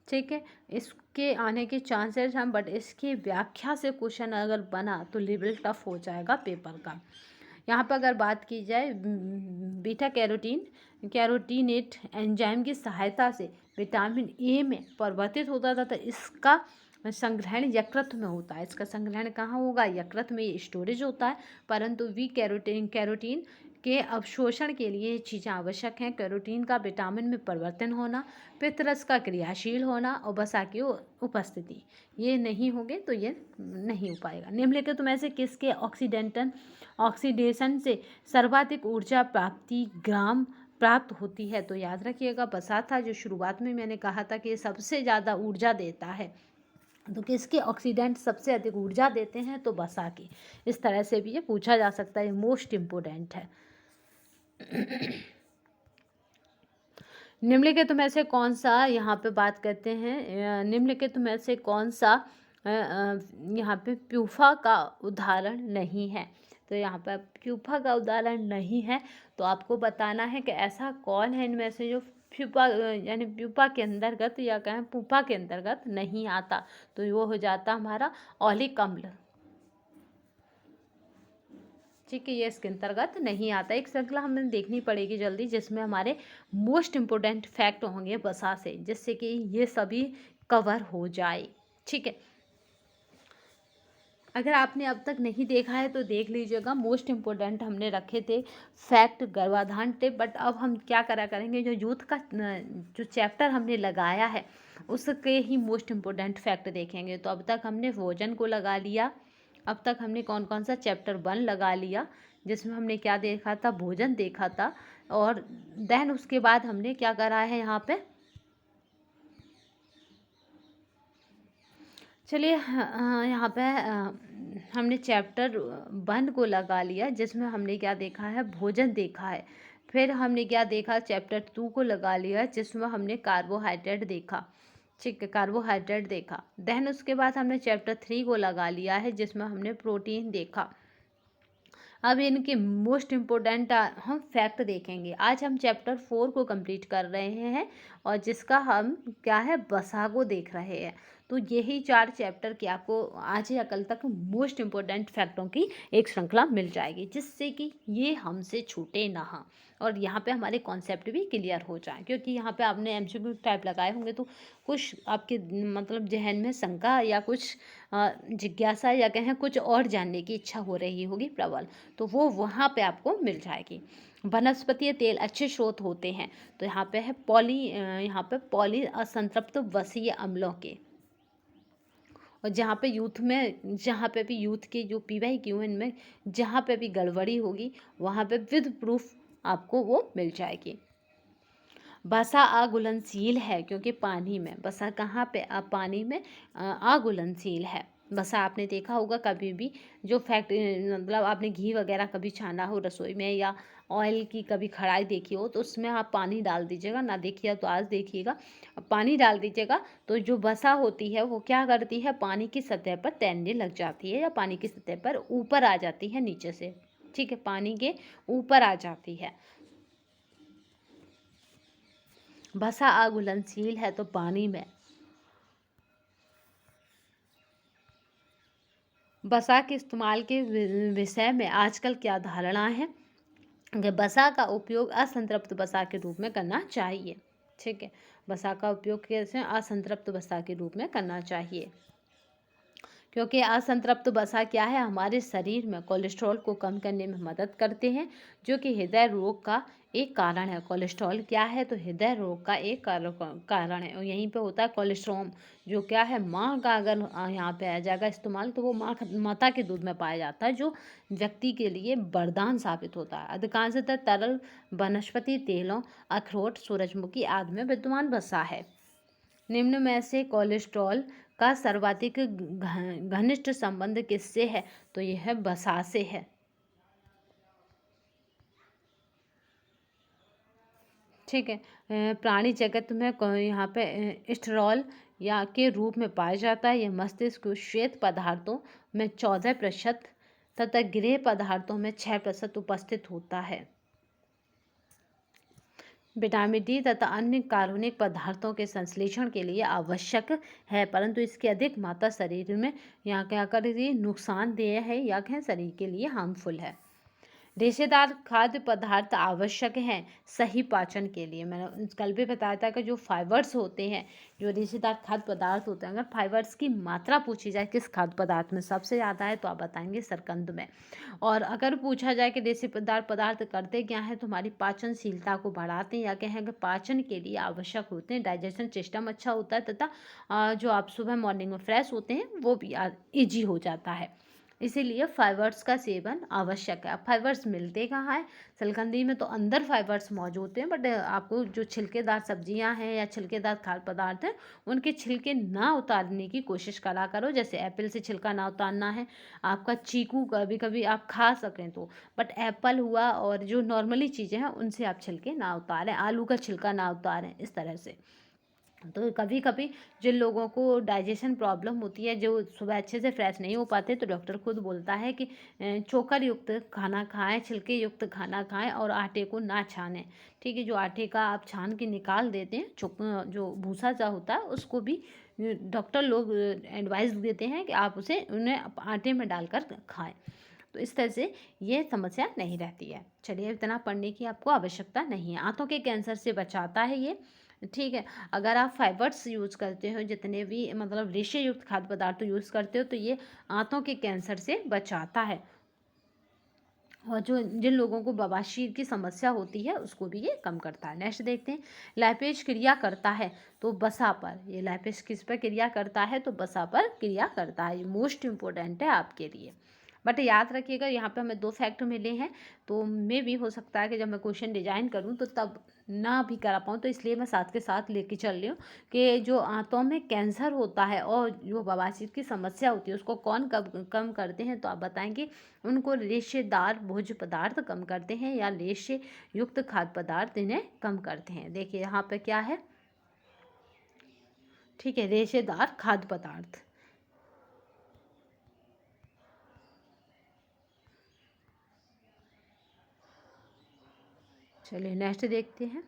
ठीक है, इसके आने के चांसेस हैं, बट इसकी व्याख्या से क्वेश्चन अगर बना तो लेवल टफ हो जाएगा पेपर का। यहाँ पर अगर बात की जाए बीटा कैरोटीनेट एंजाइम की सहायता से विटामिन ए में परिवर्तित होता था, तो इसका संग्रहण यकृत में होता है। इसका संग्रहण कहाँ होगा, यकृत में ये स्टोरेज होता है। परंतु कैरोटीन के अवशोषण के लिए ये चीज़ें आवश्यक हैं। कैरोटीन का विटामिन में परिवर्तन होना, पित्तरस का क्रियाशील होना और वसा की उपस्थिति, ये नहीं होंगे तो ये नहीं हो पाएगा। निम्नलिखित में से किसके ऑक्सीडेशन से सर्वाधिक ऊर्जा प्राप्त होती है, तो याद रखिएगा वसा था, जो शुरुआत में मैंने कहा था कि ये सबसे ज़्यादा ऊर्जा देता है। तो किसके ऑक्सीडेंट सबसे अधिक ऊर्जा देते हैं, तो वसा की। इस तरह से भी ये पूछा जा सकता है, मोस्ट इम्पोर्टेंट है। निम्नलिखित में से कौन सा, यहाँ पे बात करते हैं, निम्नलिखित में से कौन सा यहाँ पे प्यूफा का उदाहरण नहीं है। तो यहाँ पर प्यूफा का उदाहरण नहीं है, तो आपको बताना है कि ऐसा कौन है इनमें से जो प्यूपा यानी प्यूपा के अंतर्गत या कहें पुपा के अंतर्गत नहीं आता। तो वो हो जाता हमारा ऑलिक अम्ल। ठीक है, ये इसके अंतर्गत नहीं आता। एक श्रृंखला हमें देखनी पड़ेगी जल्दी, जिसमें हमारे मोस्ट इम्पोर्टेंट फैक्ट होंगे वसा से, जिससे कि ये सभी कवर हो जाए। ठीक है, अगर आपने अब तक नहीं देखा है तो देख लीजिएगा। मोस्ट इम्पोर्टेंट हमने रखे थे फैक्ट, गर्भाधान टिप, बट अब हम क्या करा करेंगे, जो यूथ का जो चैप्टर हमने लगाया है उसके ही मोस्ट इम्पोर्टेंट फैक्ट देखेंगे। तो अब तक हमने भोजन को लगा लिया, अब तक हमने कौन कौन सा चैप्टर 1 लगा लिया जिसमें हमने क्या देखा था, भोजन देखा था। और देन उसके बाद हमने क्या करा है यहाँ पे, चलिए यहाँ पे हमने चैप्टर 1 को लगा लिया जिसमें हमने क्या देखा है, भोजन देखा है। फिर हमने क्या देखा, चैप्टर 2 को लगा लिया जिसमें हमने कार्बोहाइड्रेट देखा, ठीक है, कार्बोहाइड्रेट देखा। देन उसके बाद हमने चैप्टर 3 को लगा लिया है जिसमें हमने प्रोटीन देखा। अब इनके मोस्ट इम्पोर्टेंट हम फैक्ट देखेंगे। आज हम चैप्टर 4 को कंप्लीट कर रहे हैं और जिसका हम क्या है, वसा को देख रहे हैं। तो यही 4 चैप्टर की आपको आज या कल तक मोस्ट इम्पोर्टेंट फैक्टों की एक श्रृंखला मिल जाएगी जिससे कि ये हमसे छूटे ना, और यहाँ पे हमारे कॉन्सेप्ट भी क्लियर हो जाए। क्योंकि यहाँ पे आपने एमसीक्यू टाइप लगाए होंगे तो कुछ आपके मतलब जहन में शंका या कुछ जिज्ञासा या कहें कुछ और जानने की इच्छा हो रही होगी प्रबल, तो वो वहाँ पे आपको मिल जाएगी। वनस्पतीय तेल अच्छे स्रोत होते हैं, तो यहाँ पे है यहाँ पे पॉली असंतृप्त वसीय अम्लों के। और जहाँ पे भी यूथ के जो PYQ इनमें जहाँ पे भी गड़बड़ी होगी वहाँ पे विद प्रूफ आपको वो मिल जाएगी। वसा अघुलनशील है क्योंकि पानी में, वसा कहाँ पे, पानी में अघुलनशील है। वसा आपने देखा होगा कभी भी जो फैक्ट मतलब आपने घी वगैरह कभी छाना हो रसोई में या ऑयल की कभी कढ़ाई देखी हो तो उसमें आप पानी डाल दीजिएगा, ना देखिए तो आज देखिएगा, पानी डाल दीजिएगा तो जो वसा होती है वो क्या करती है, पानी की सतह पर तैरने लग जाती है या पानी की सतह पर ऊपर आ जाती है नीचे से, ठीक है, पानी के ऊपर आ जाती है। वसा अघुलनशील है तो पानी में। वसा के इस्तेमाल के विषय में आजकल क्या धारणा है कि वसा का उपयोग असंतृप्त वसा के रूप में करना चाहिए, ठीक है, वसा का उपयोग कैसे, असंतृप्त वसा के रूप में करना चाहिए। क्योंकि असंतृप्त वसा क्या है, हमारे शरीर में कोलेस्ट्रॉल को कम करने में मदद करते हैं जो कि हृदय रोग का एक कारण है। कोलेस्ट्रॉल क्या है, तो हृदय रोग का एक कारण है। और यहीं पे होता है कोलेस्ट्रॉम, जो क्या है, माँ का अगर यहाँ पे आ जाएगा इस्तेमाल तो वो माता के दूध में पाया जाता है जो व्यक्ति के लिए वरदान साबित होता है। अधिकांशतः तरल वनस्पति तेलों, अखरोट, सूरजमुखी आदि में विद्यमान वसा है। निम्न में से कोलेस्ट्रॉल का सर्वाधिक घनिष्ठ संबंध किससे है, तो यह वसा से है, ठीक है। प्राणी जगत में यहाँ पे स्टेरॉल या के रूप में पाया जाता है। यह मस्तिष्क श्वेत पदार्थों में 14% तथा ग्रे पदार्थों में 6% उपस्थित होता है। विटामिन डी तथा अन्य कार्बनिक पदार्थों के संश्लेषण के लिए आवश्यक है, परंतु इसकी अधिक मात्रा शरीर में यहाँ क्या कर रही है, नुकसानदेह है या कहें शरीर के लिए हार्मफुल है। रेशेदार खाद्य पदार्थ आवश्यक हैं सही पाचन के लिए। मैंने कल भी बताया था कि जो फाइबर्स होते हैं, जो रेशेदार खाद्य पदार्थ होते हैं, अगर फाइबर्स की मात्रा पूछी जाए किस खाद्य पदार्थ में सबसे ज़्यादा है तो आप बताएंगे सरकंद में। और अगर पूछा जाए कि रेशेदार पदार्थ करते क्या है तो हमारी पाचनशीलता को बढ़ाते हैं या कहें कि पाचन के लिए आवश्यक होते हैं, डाइजेशन सिस्टम अच्छा होता है तथा जो आप सुबह मॉर्निंग में फ्रेश होते हैं वो भी ईजी हो जाता है। इसीलिए फाइबर्स का सेवन आवश्यक है। अब फाइबर्स मिलते कहाँ है, सलकंदी में तो अंदर फाइबर्स मौजूद होते हैं, बट आपको जो छिलकेदार सब्जियां हैं या छिलकेदार खाद्य पदार्थ हैं उनके छिलके ना उतारने की कोशिश करा करो। जैसे एप्पल से छिलका ना उतारना है, आपका चीकू कभी कभी आप खा सकें तो, बट एप्पल हुआ और जो नॉर्मली चीज़ें हैं उनसे आप छिलके ना उतारें, आलू का छिलका ना उतारें, इस तरह से। तो कभी कभी जिन लोगों को डाइजेशन प्रॉब्लम होती है, जो सुबह अच्छे से फ्रेश नहीं हो पाते, तो डॉक्टर खुद बोलता है कि चोकर युक्त खाना खाएं, छिलके युक्त खाना खाएं और आटे को ना छानें, ठीक है। जो आटे का आप छान के निकाल देते हैं, जो भूसा सा होता है उसको भी डॉक्टर लोग एडवाइस देते हैं कि आप उसे उन्हें आटे में डालकर खाएं। तो इस तरह से ये समस्या नहीं रहती है। चलिए, इतना पढ़ने की आपको आवश्यकता नहीं है। आंतों के कैंसर से बचाता है ये, ठीक है। अगर आप फाइबर्स यूज़ करते हो, जितने भी मतलब रेशे युक्त खाद्य पदार्थ यूज़ करते हो, तो ये आंतों के कैंसर से बचाता है। और जो जिन लोगों को बवासीर की समस्या होती है उसको भी ये कम करता है। नेक्स्ट देखते हैं, लैपेज क्रिया करता है तो बसा पर। ये लैपेज किस पर क्रिया करता है? तो बसा पर क्रिया करता है। ये मोस्ट इम्पोर्टेंट है आपके लिए। बट याद रखिएगा, यहाँ पे हमें 2 फैक्ट मिले हैं, तो मे भी हो सकता है कि जब मैं क्वेश्चन डिजाइन करूँ तो तब ना भी करा पाऊँ, तो इसलिए मैं साथ के साथ लेके चल रही हूँ कि जो आंतों में कैंसर होता है और जो बवासीर की समस्या होती है उसको कौन कब कम करते हैं, तो आप बताएंगे उनको रेशेदार भोज्य पदार्थ कम करते हैं या रेशे युक्त खाद्य पदार्थ इन्हें कम करते हैं। देखिए यहाँ पे क्या है, ठीक है, रेशेदार खाद्य पदार्थ। चलिए नेक्स्ट देखते हैं,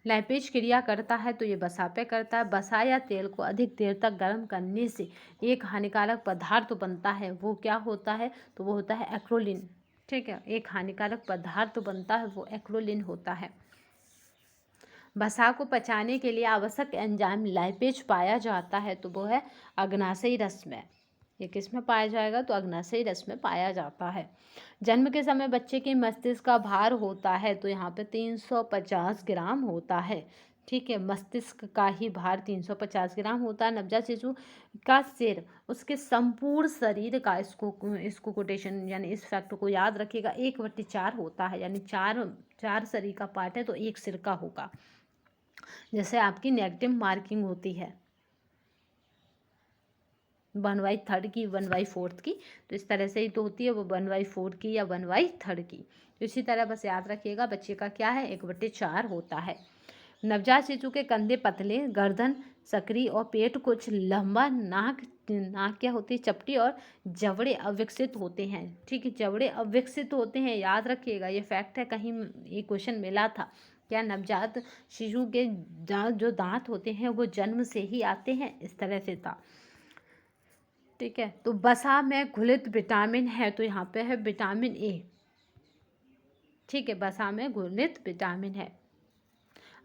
लैपेज क्रिया करता है तो ये वसा पे करता है। वसा या तेल को अधिक देर तक गर्म करने से एक हानिकारक पदार्थ बनता है, वो क्या होता है? तो वो होता है एक्रोलिन। ठीक है, एक हानिकारक पदार्थ बनता है, वो एक्रोलिन होता है। वसा को पचाने के लिए आवश्यक एंजाइम लाइपेज पाया जाता है, तो वो है अग्नाशयी रस में। ये किस में पाया जाएगा? तो अग्नाशयी रस में पाया जाता है। जन्म के समय बच्चे के मस्तिष्क का भार होता है, तो यहाँ पे 350 ग्राम होता है। ठीक है, मस्तिष्क का ही भार 350 ग्राम होता है। नवजात शिशु का सिर उसके संपूर्ण शरीर का, इसको कोटेशन यानी इस फैक्ट को याद रखिएगा, 1/4 होता है, यानी चार शरीर का पार्ट है तो एक सिर का होगा। जैसे आपकी नेगेटिव मार्किंग होती है 1/3 की, 1/4 की, तो इस तरह से ही तो होती है वो 1/4 की या 1/3 की। तो इसी तरह बस याद रखिएगा, बच्चे का क्या है? 1/4 होता है। नवजात शिशु के कंधे पतले, गर्दन सक्रिय और पेट कुछ लंबा, नाक नाक क्या होती है? चपटी, और जबड़े अविकसित होते हैं। ठीक है, जबड़े अविकसित होते हैं, याद रखिएगा, ये फैक्ट है, कहीं ये क्वेश्चन मिला था क्या? नवजात शिशु के जो दांत होते हैं वो जन्म से ही आते हैं, इस तरह से था। ठीक है, तो वसा में घुलित विटामिन है, तो यहाँ पे है विटामिन ए। ठीक है, वसा में घुलित विटामिन है।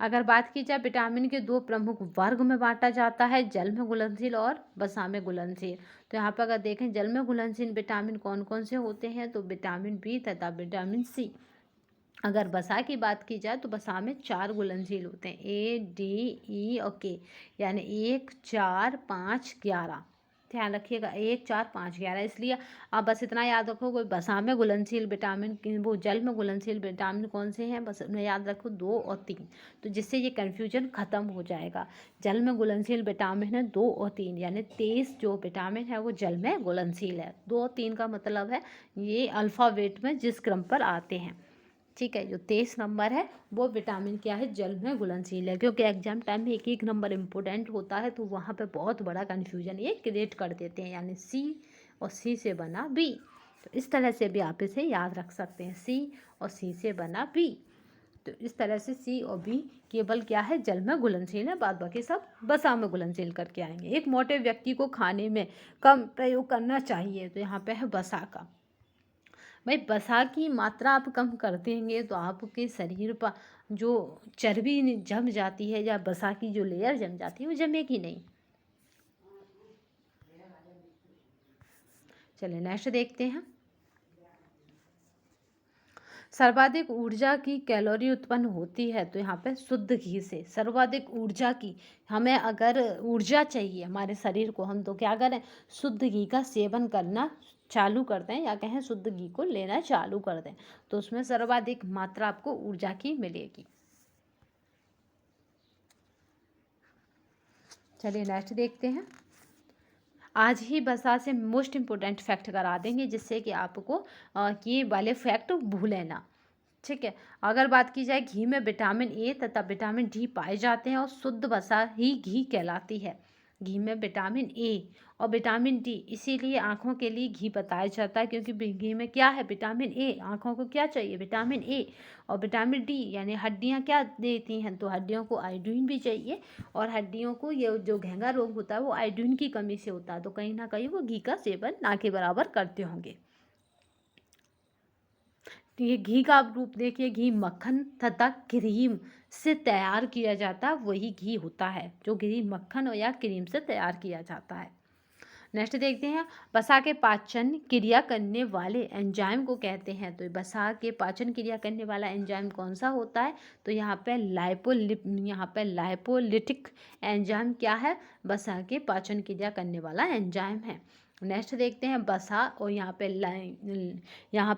अगर बात की जाए, विटामिन के 2 प्रमुख वर्ग में बांटा जाता है, जल में घुलनशील और वसा में घुलनशील। तो यहाँ पर अगर देखें, जल में घुलनशील विटामिन कौन कौन से होते हैं? तो विटामिन बी तथा विटामिन सी। अगर वसा की बात की जाए तो वसा में 4 घुलनशील होते हैं, ए, डी, ई और के, यानी 1, 4, 5, 11। ध्यान रखिएगा, 1, 4, 5, 11। इसलिए आप बस इतना याद रखो, कोई वसा में घुलनशील विटामिन, वो जल में घुलनशील विटामिन कौन से हैं, बस मैं याद रखो 2 और 3, तो जिससे ये कन्फ्यूजन खत्म हो जाएगा। जल में घुलनशील विटामिन है 2 और 3, यानी 23 जो विटामिन है वो जल में घुलनशील है। 2 और 3 का मतलब है ये अल्फ़ाबेट में जिस क्रम पर आते हैं। ठीक है, जो 23 नंबर है वो विटामिन क्या है? जल में घुलनशील है। क्योंकि एग्जाम टाइम में एक एक नंबर इम्पोर्टेंट होता है, तो वहाँ पे बहुत बड़ा कन्फ्यूजन ये क्रिएट कर देते हैं, यानी सी और सी से बना बी। तो इस तरह से भी आप इसे याद रख सकते हैं, सी और सी से बना बी। तो इस तरह से सी और बी केवल क्या है? जल में घुलनशील है, बाद बाकी सब वसा में घुलनशील करके आएंगे। एक मोटे व्यक्ति को खाने में कम प्रयोग करना चाहिए, तो यहाँ पे है वसा का। भाई वसा की मात्रा आप कम कर देंगे तो आपके शरीर पर जो चर्बी जम जाती है या वसा की जो लेयर जम जाती है वो जमेगी नहीं। चलिए नेक्स्ट देखते हैं, सर्वाधिक ऊर्जा की कैलोरी उत्पन्न होती है, तो यहाँ पे शुद्ध घी से सर्वाधिक ऊर्जा की, हमें अगर ऊर्जा चाहिए हमारे शरीर को, हम तो क्या करें? शुद्ध घी का सेवन करना चालू कर दें, या कहें शुद्ध घी को लेना चालू कर दें, तो उसमें सर्वाधिक मात्रा आपको ऊर्जा की मिलेगी। चलिए नेक्स्ट देखते हैं, आज ही वसा से मोस्ट इम्पोर्टेंट फैक्ट करा देंगे, जिससे कि आपको ये वाले फैक्ट भूलें ना। ठीक है, अगर बात की जाए, घी में विटामिन ए तथा विटामिन डी पाए जाते हैं और शुद्ध वसा ही घी कहलाती है। घी में विटामिन ए और विटामिन डी, इसीलिए आँखों के लिए घी बताया जाता है, क्योंकि घी में क्या है? Vitamin A. आँखों को क्या चाहिए? Vitamin A. और विटामिन डी यानी हड्डियाँ क्या देती हैं? तो हड्डियों को आयोडीन भी चाहिए, और हड्डियों को ये जो घेंगा रोग होता है वो आयोडीन की कमी से होता है, तो कहीं ना कहीं वो घी का सेवन ना के बराबर करते होंगे। ये घी का आप रूप देखिए, घी मक्खन तथा क्रीम से तैयार किया जाता है, वही घी होता है जो घी मक्खन या क्रीम से तैयार किया जाता है। नेक्स्ट देखते हैं, वसा के पाचन क्रिया करने वाले एंजाइम को कहते हैं। तो वसा के पाचन क्रिया करने वाला एंजाइम कौन सा होता है? तो यहाँ पे लाइपोलिटिक एंजाइम क्या है? वसा के पाचन क्रिया करने वाला एंजाइम है। नेक्स्ट देखते हैं, वसा और यहाँ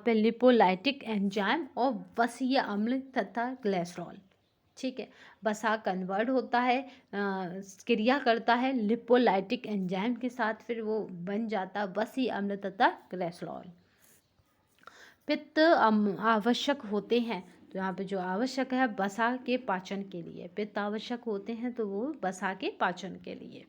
पे लिपोलाइटिक एंजाइम और वसीय अम्ल तथा ग्लिसरॉल। ठीक है, वसा कन्वर्ट होता है, क्रिया करता है लिपोलाइटिक एंजाइम के साथ, फिर वो बन जाता वसीय अम्ल तथा ग्लिसरॉल। पित्त आवश्यक होते हैं। तो यहाँ पे जो आवश्यक है वसा के पाचन के लिए, पित्त आवश्यक होते हैं तो वो वसा के पाचन के लिए।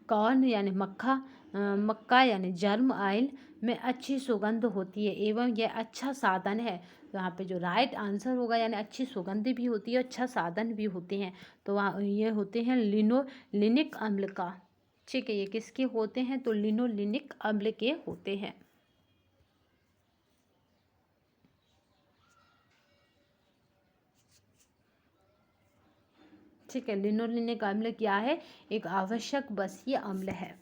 कॉर्न यानी मक्का यानी जर्म ऑयल में अच्छी सुगंध होती है एवं यह अच्छा साधन है। तो यहाँ पे जो राइट आंसर होगा, यानी अच्छी सुगंध भी होती है, अच्छा साधन भी होते हैं, तो वहाँ ये होते हैं लिनोलिनिक अम्ल का। ठीक है, ये किसके होते हैं? तो लिनोलिनिक अम्ल के होते हैं। ठीक है, लिनोलिनिक अम्ल क्या है? एक आवश्यक वसीय अम्ल है।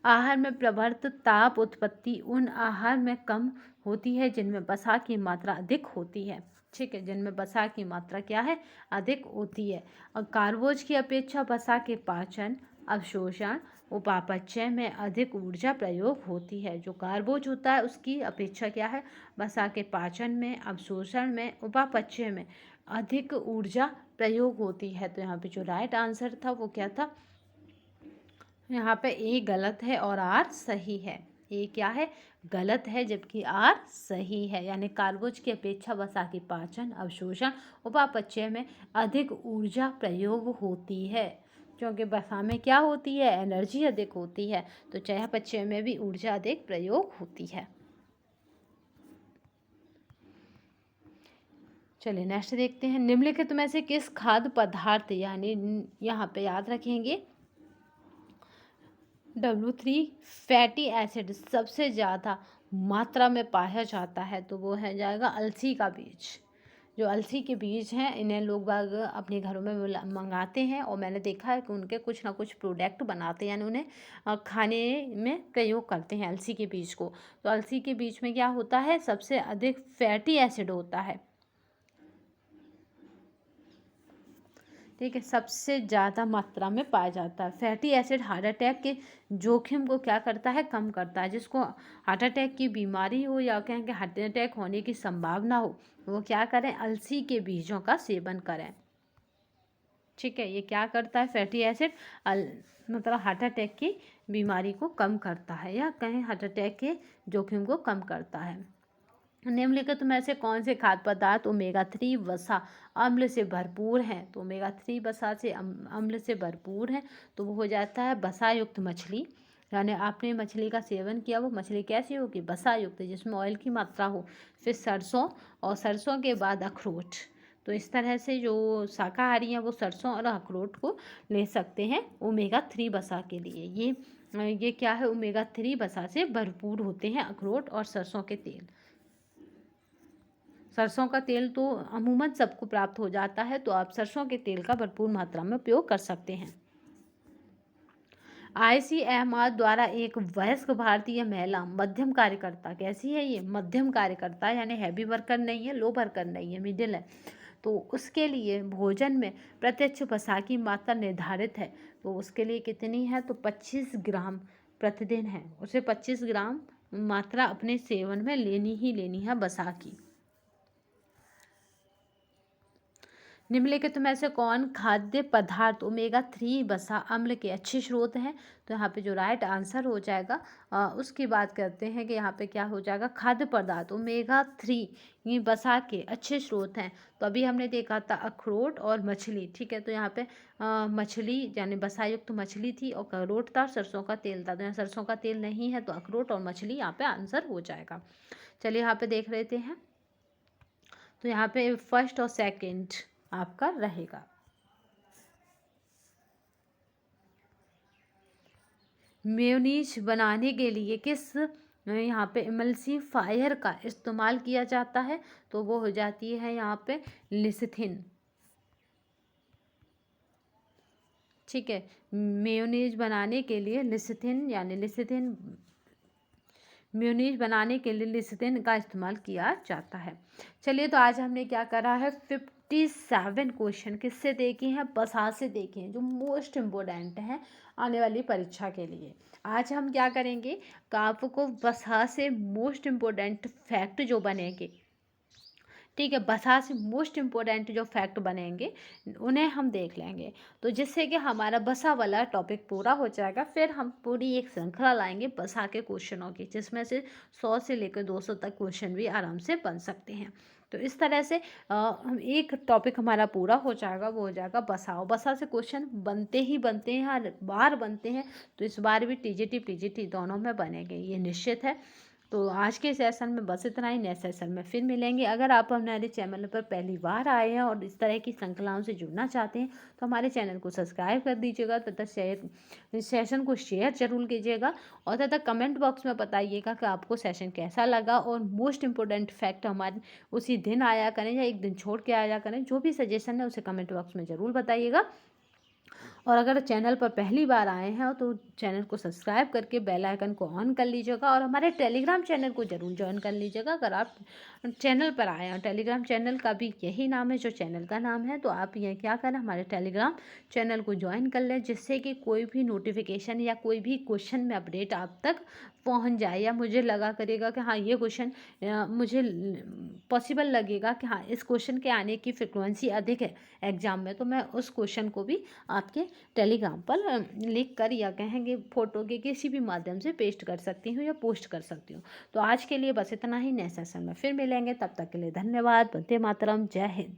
आहार में प्रवर्त ताप उत्पत्ति उन आहार में कम होती है जिनमें वसा की मात्रा अधिक होती है। ठीक है, जिनमें वसा की मात्रा क्या है? अधिक होती है। और कार्बोज की अपेक्षा वसा के पाचन, अवशोषण, उपापचय में अधिक ऊर्जा प्रयोग होती है। जो कार्बोज होता है उसकी अपेक्षा क्या है? वसा के पाचन में, अवशोषण में, उपापचय में अधिक ऊर्जा प्रयोग होती है। तो यहाँ पे जो राइट आंसर था वो क्या था? यहाँ पे ए गलत है और आर सही है। ए क्या है? गलत है, जबकि आर सही है। यानी कार्बोज की अपेक्षा वसा की पाचन, अवशोषण, उपापचय में अधिक ऊर्जा प्रयोग होती है। क्योंकि वसा में क्या होती है? एनर्जी अधिक होती है, तो चयापचय में भी ऊर्जा अधिक प्रयोग होती है। चलिए नेक्स्ट देखते हैं, निम्नलिखित में से किस खाद्य पदार्थ, यानी यहाँ पे याद रखेंगे W3 फैटी एसिड सबसे ज़्यादा मात्रा में पाया जाता है, तो वो है जाएगा अलसी का बीज। जो अलसी के बीज हैं इन्हें लोग बाग अपने घरों में मंगाते हैं, और मैंने देखा है कि उनके कुछ ना कुछ प्रोडक्ट बनाते हैं, यानी उन्हें खाने में प्रयोग करते हैं अलसी के बीज को। तो अलसी के बीज में क्या होता है? सबसे अधिक फैटी एसिड होता है। ठीक है, सबसे ज़्यादा मात्रा में पाया जाता है। फैटी एसिड हार्ट अटैक के जोखिम को क्या करता है? कम करता है। जिसको हार्ट अटैक की बीमारी हो या कहें कि हार्ट अटैक होने की संभावना हो, वो क्या करें? अलसी के बीजों का सेवन करें। ठीक है, ये क्या करता है? फैटी एसिड मतलब हार्ट अटैक की बीमारी को कम करता है, या कहें हार्ट अटैक के जोखिम को कम करता है। निम्नलिखित में से कौन से खाद्य पदार्थ ओमेगा 3 वसा अम्ल से भरपूर हैं? तो ओमेगा 3 वसा से अम्ल से भरपूर हैं, तो वो हो जाता है वसा युक्त मछली। यानी आपने मछली का सेवन किया, वो मछली कैसी होगी? वसा युक्त, जिसमें ऑयल की मात्रा हो। फिर सरसों, और सरसों के बाद अखरोट। तो इस तरह से जो शाकाहारी हैं वो सरसों और अखरोट को ले सकते हैं ओमेगा 3 वसा के लिए। ये क्या है? ओमेगा 3 वसा से भरपूर होते हैं अखरोट और सरसों के तेल। सरसों का तेल तो अमूमन सबको प्राप्त हो जाता है, तो आप सरसों के तेल का भरपूर मात्रा में उपयोग कर सकते हैं। ICMR द्वारा एक वयस्क भारतीय महिला मध्यम कार्यकर्ता, कैसी है ये? मध्यम कार्यकर्ता, यानी हैवी वर्कर नहीं है, लो वर्कर नहीं है, मिडिल है, तो उसके लिए भोजन में प्रत्यक्ष वसा की मात्रा निर्धारित है। तो उसके लिए कितनी है? तो 25 ग्राम प्रतिदिन है। उसे 25 ग्राम मात्रा अपने सेवन में लेनी ही लेनी है वसा की। निम्नलिखित में से कौन खाद्य पदार्थ ओमेगा 3 वसा अम्ल के अच्छे स्रोत हैं? तो यहाँ पे जो राइट आंसर हो जाएगा, उसकी बात करते हैं कि यहाँ पे क्या हो जाएगा? खाद्य पदार्थ ओमेगा 3 ये वसा के अच्छे स्रोत हैं। तो अभी हमने देखा था अखरोट और मछली। ठीक है, तो यहाँ पे मछली यानी वसा युक्त मछली थी, और अखरोट था, सरसों का तेल था। तो यहाँ सरसों का तेल नहीं है, तो अखरोट और मछली यहाँ पे आंसर हो जाएगा। चलिए यहाँ पे देख लेते हैं, तो यहाँ पे फर्स्ट और सेकेंड आपका रहेगा। मेयोनीज बनाने के लिए किस यहाँ पे इमल्सीफायर का इस्तेमाल किया जाता है? तो वो हो जाती है यहाँ पे लिसिथिन। ठीक है, मेयोनीज बनाने के लिए लिसिथिन यानी लिसिथिन मेयोनीज बनाने के लिए लिसिथिन का इस्तेमाल किया जाता है। चलिए, तो आज हमने क्या करा है, 57 क्वेश्चन किससे देखे हैं, बसा से देखे हैं, जो मोस्ट इम्पोर्टेंट हैं आने वाली परीक्षा के लिए। आज हम क्या करेंगे कि आपको बसा से मोस्ट इम्पोर्टेंट फैक्ट जो बनेंगे, ठीक है, बसा से मोस्ट इम्पोर्टेंट जो फैक्ट बनेंगे उन्हें हम देख लेंगे, तो जिससे कि हमारा बसा वाला टॉपिक पूरा हो जाएगा। फिर हम पूरी एक श्रृंखला लाएंगे बसा के क्वेश्चनों की, जिसमें से 100 से लेकर 200 तक क्वेश्चन भी आराम से बन सकते हैं। तो इस तरह से हम एक टॉपिक हमारा पूरा हो जाएगा, वो हो जाएगा बसा। बसा से क्वेश्चन बनते ही बनते हैं, हर बार बनते हैं। तो इस बार भी टीजीटी पीजीटी दोनों में बनेंगे, ये निश्चित है। तो आज के सेशन में बस इतना ही। नेक्स्ट सेशन में फिर मिलेंगे। अगर आप हमारे चैनल पर पहली बार आए हैं और इस तरह की श्रृंखलाओं से जुड़ना चाहते हैं तो हमारे चैनल को सब्सक्राइब कर दीजिएगा तथा सेशन को शेयर जरूर कीजिएगा, और तथा कमेंट बॉक्स में बताइएगा कि आपको सेशन कैसा लगा। और मोस्ट इम्पोर्टेंट फैक्ट हमारे उसी दिन आया करें या एक दिन छोड़ के आया करें, जो भी सजेशन है उसे कमेंट बॉक्स में ज़रूर बताइएगा। और अगर चैनल पर पहली बार आए हैं तो चैनल को सब्सक्राइब करके बेल आइकन को ऑन कर लीजिएगा, और हमारे टेलीग्राम चैनल को ज़रूर ज्वाइन कर लीजिएगा अगर आप चैनल पर आए हैं। टेलीग्राम चैनल का भी यही नाम है जो चैनल का नाम है। तो आप ये क्या करें, हमारे टेलीग्राम चैनल को ज्वाइन कर लें, जिससे कि कोई भी नोटिफिकेशन या कोई भी क्वेश्चन में अपडेट आप तक पहुंच जाए, या मुझे लगा करेगा कि हाँ ये क्वेश्चन मुझे पॉसिबल लगेगा कि हाँ इस क्वेश्चन के आने की फ्रिक्वेंसी अधिक है एग्जाम में, तो मैं उस क्वेश्चन को भी आपके टेलीग्राम पर लिख कर या कहेंगे फ़ोटो के किसी भी माध्यम से पेस्ट कर सकती हूँ या पोस्ट कर सकती हूँ। तो आज के लिए बस इतना ही। नेक्स्ट सेशन में फिर मिलेंगे, तब तक के लिए धन्यवाद। वंदे मातरम, जय हिंद।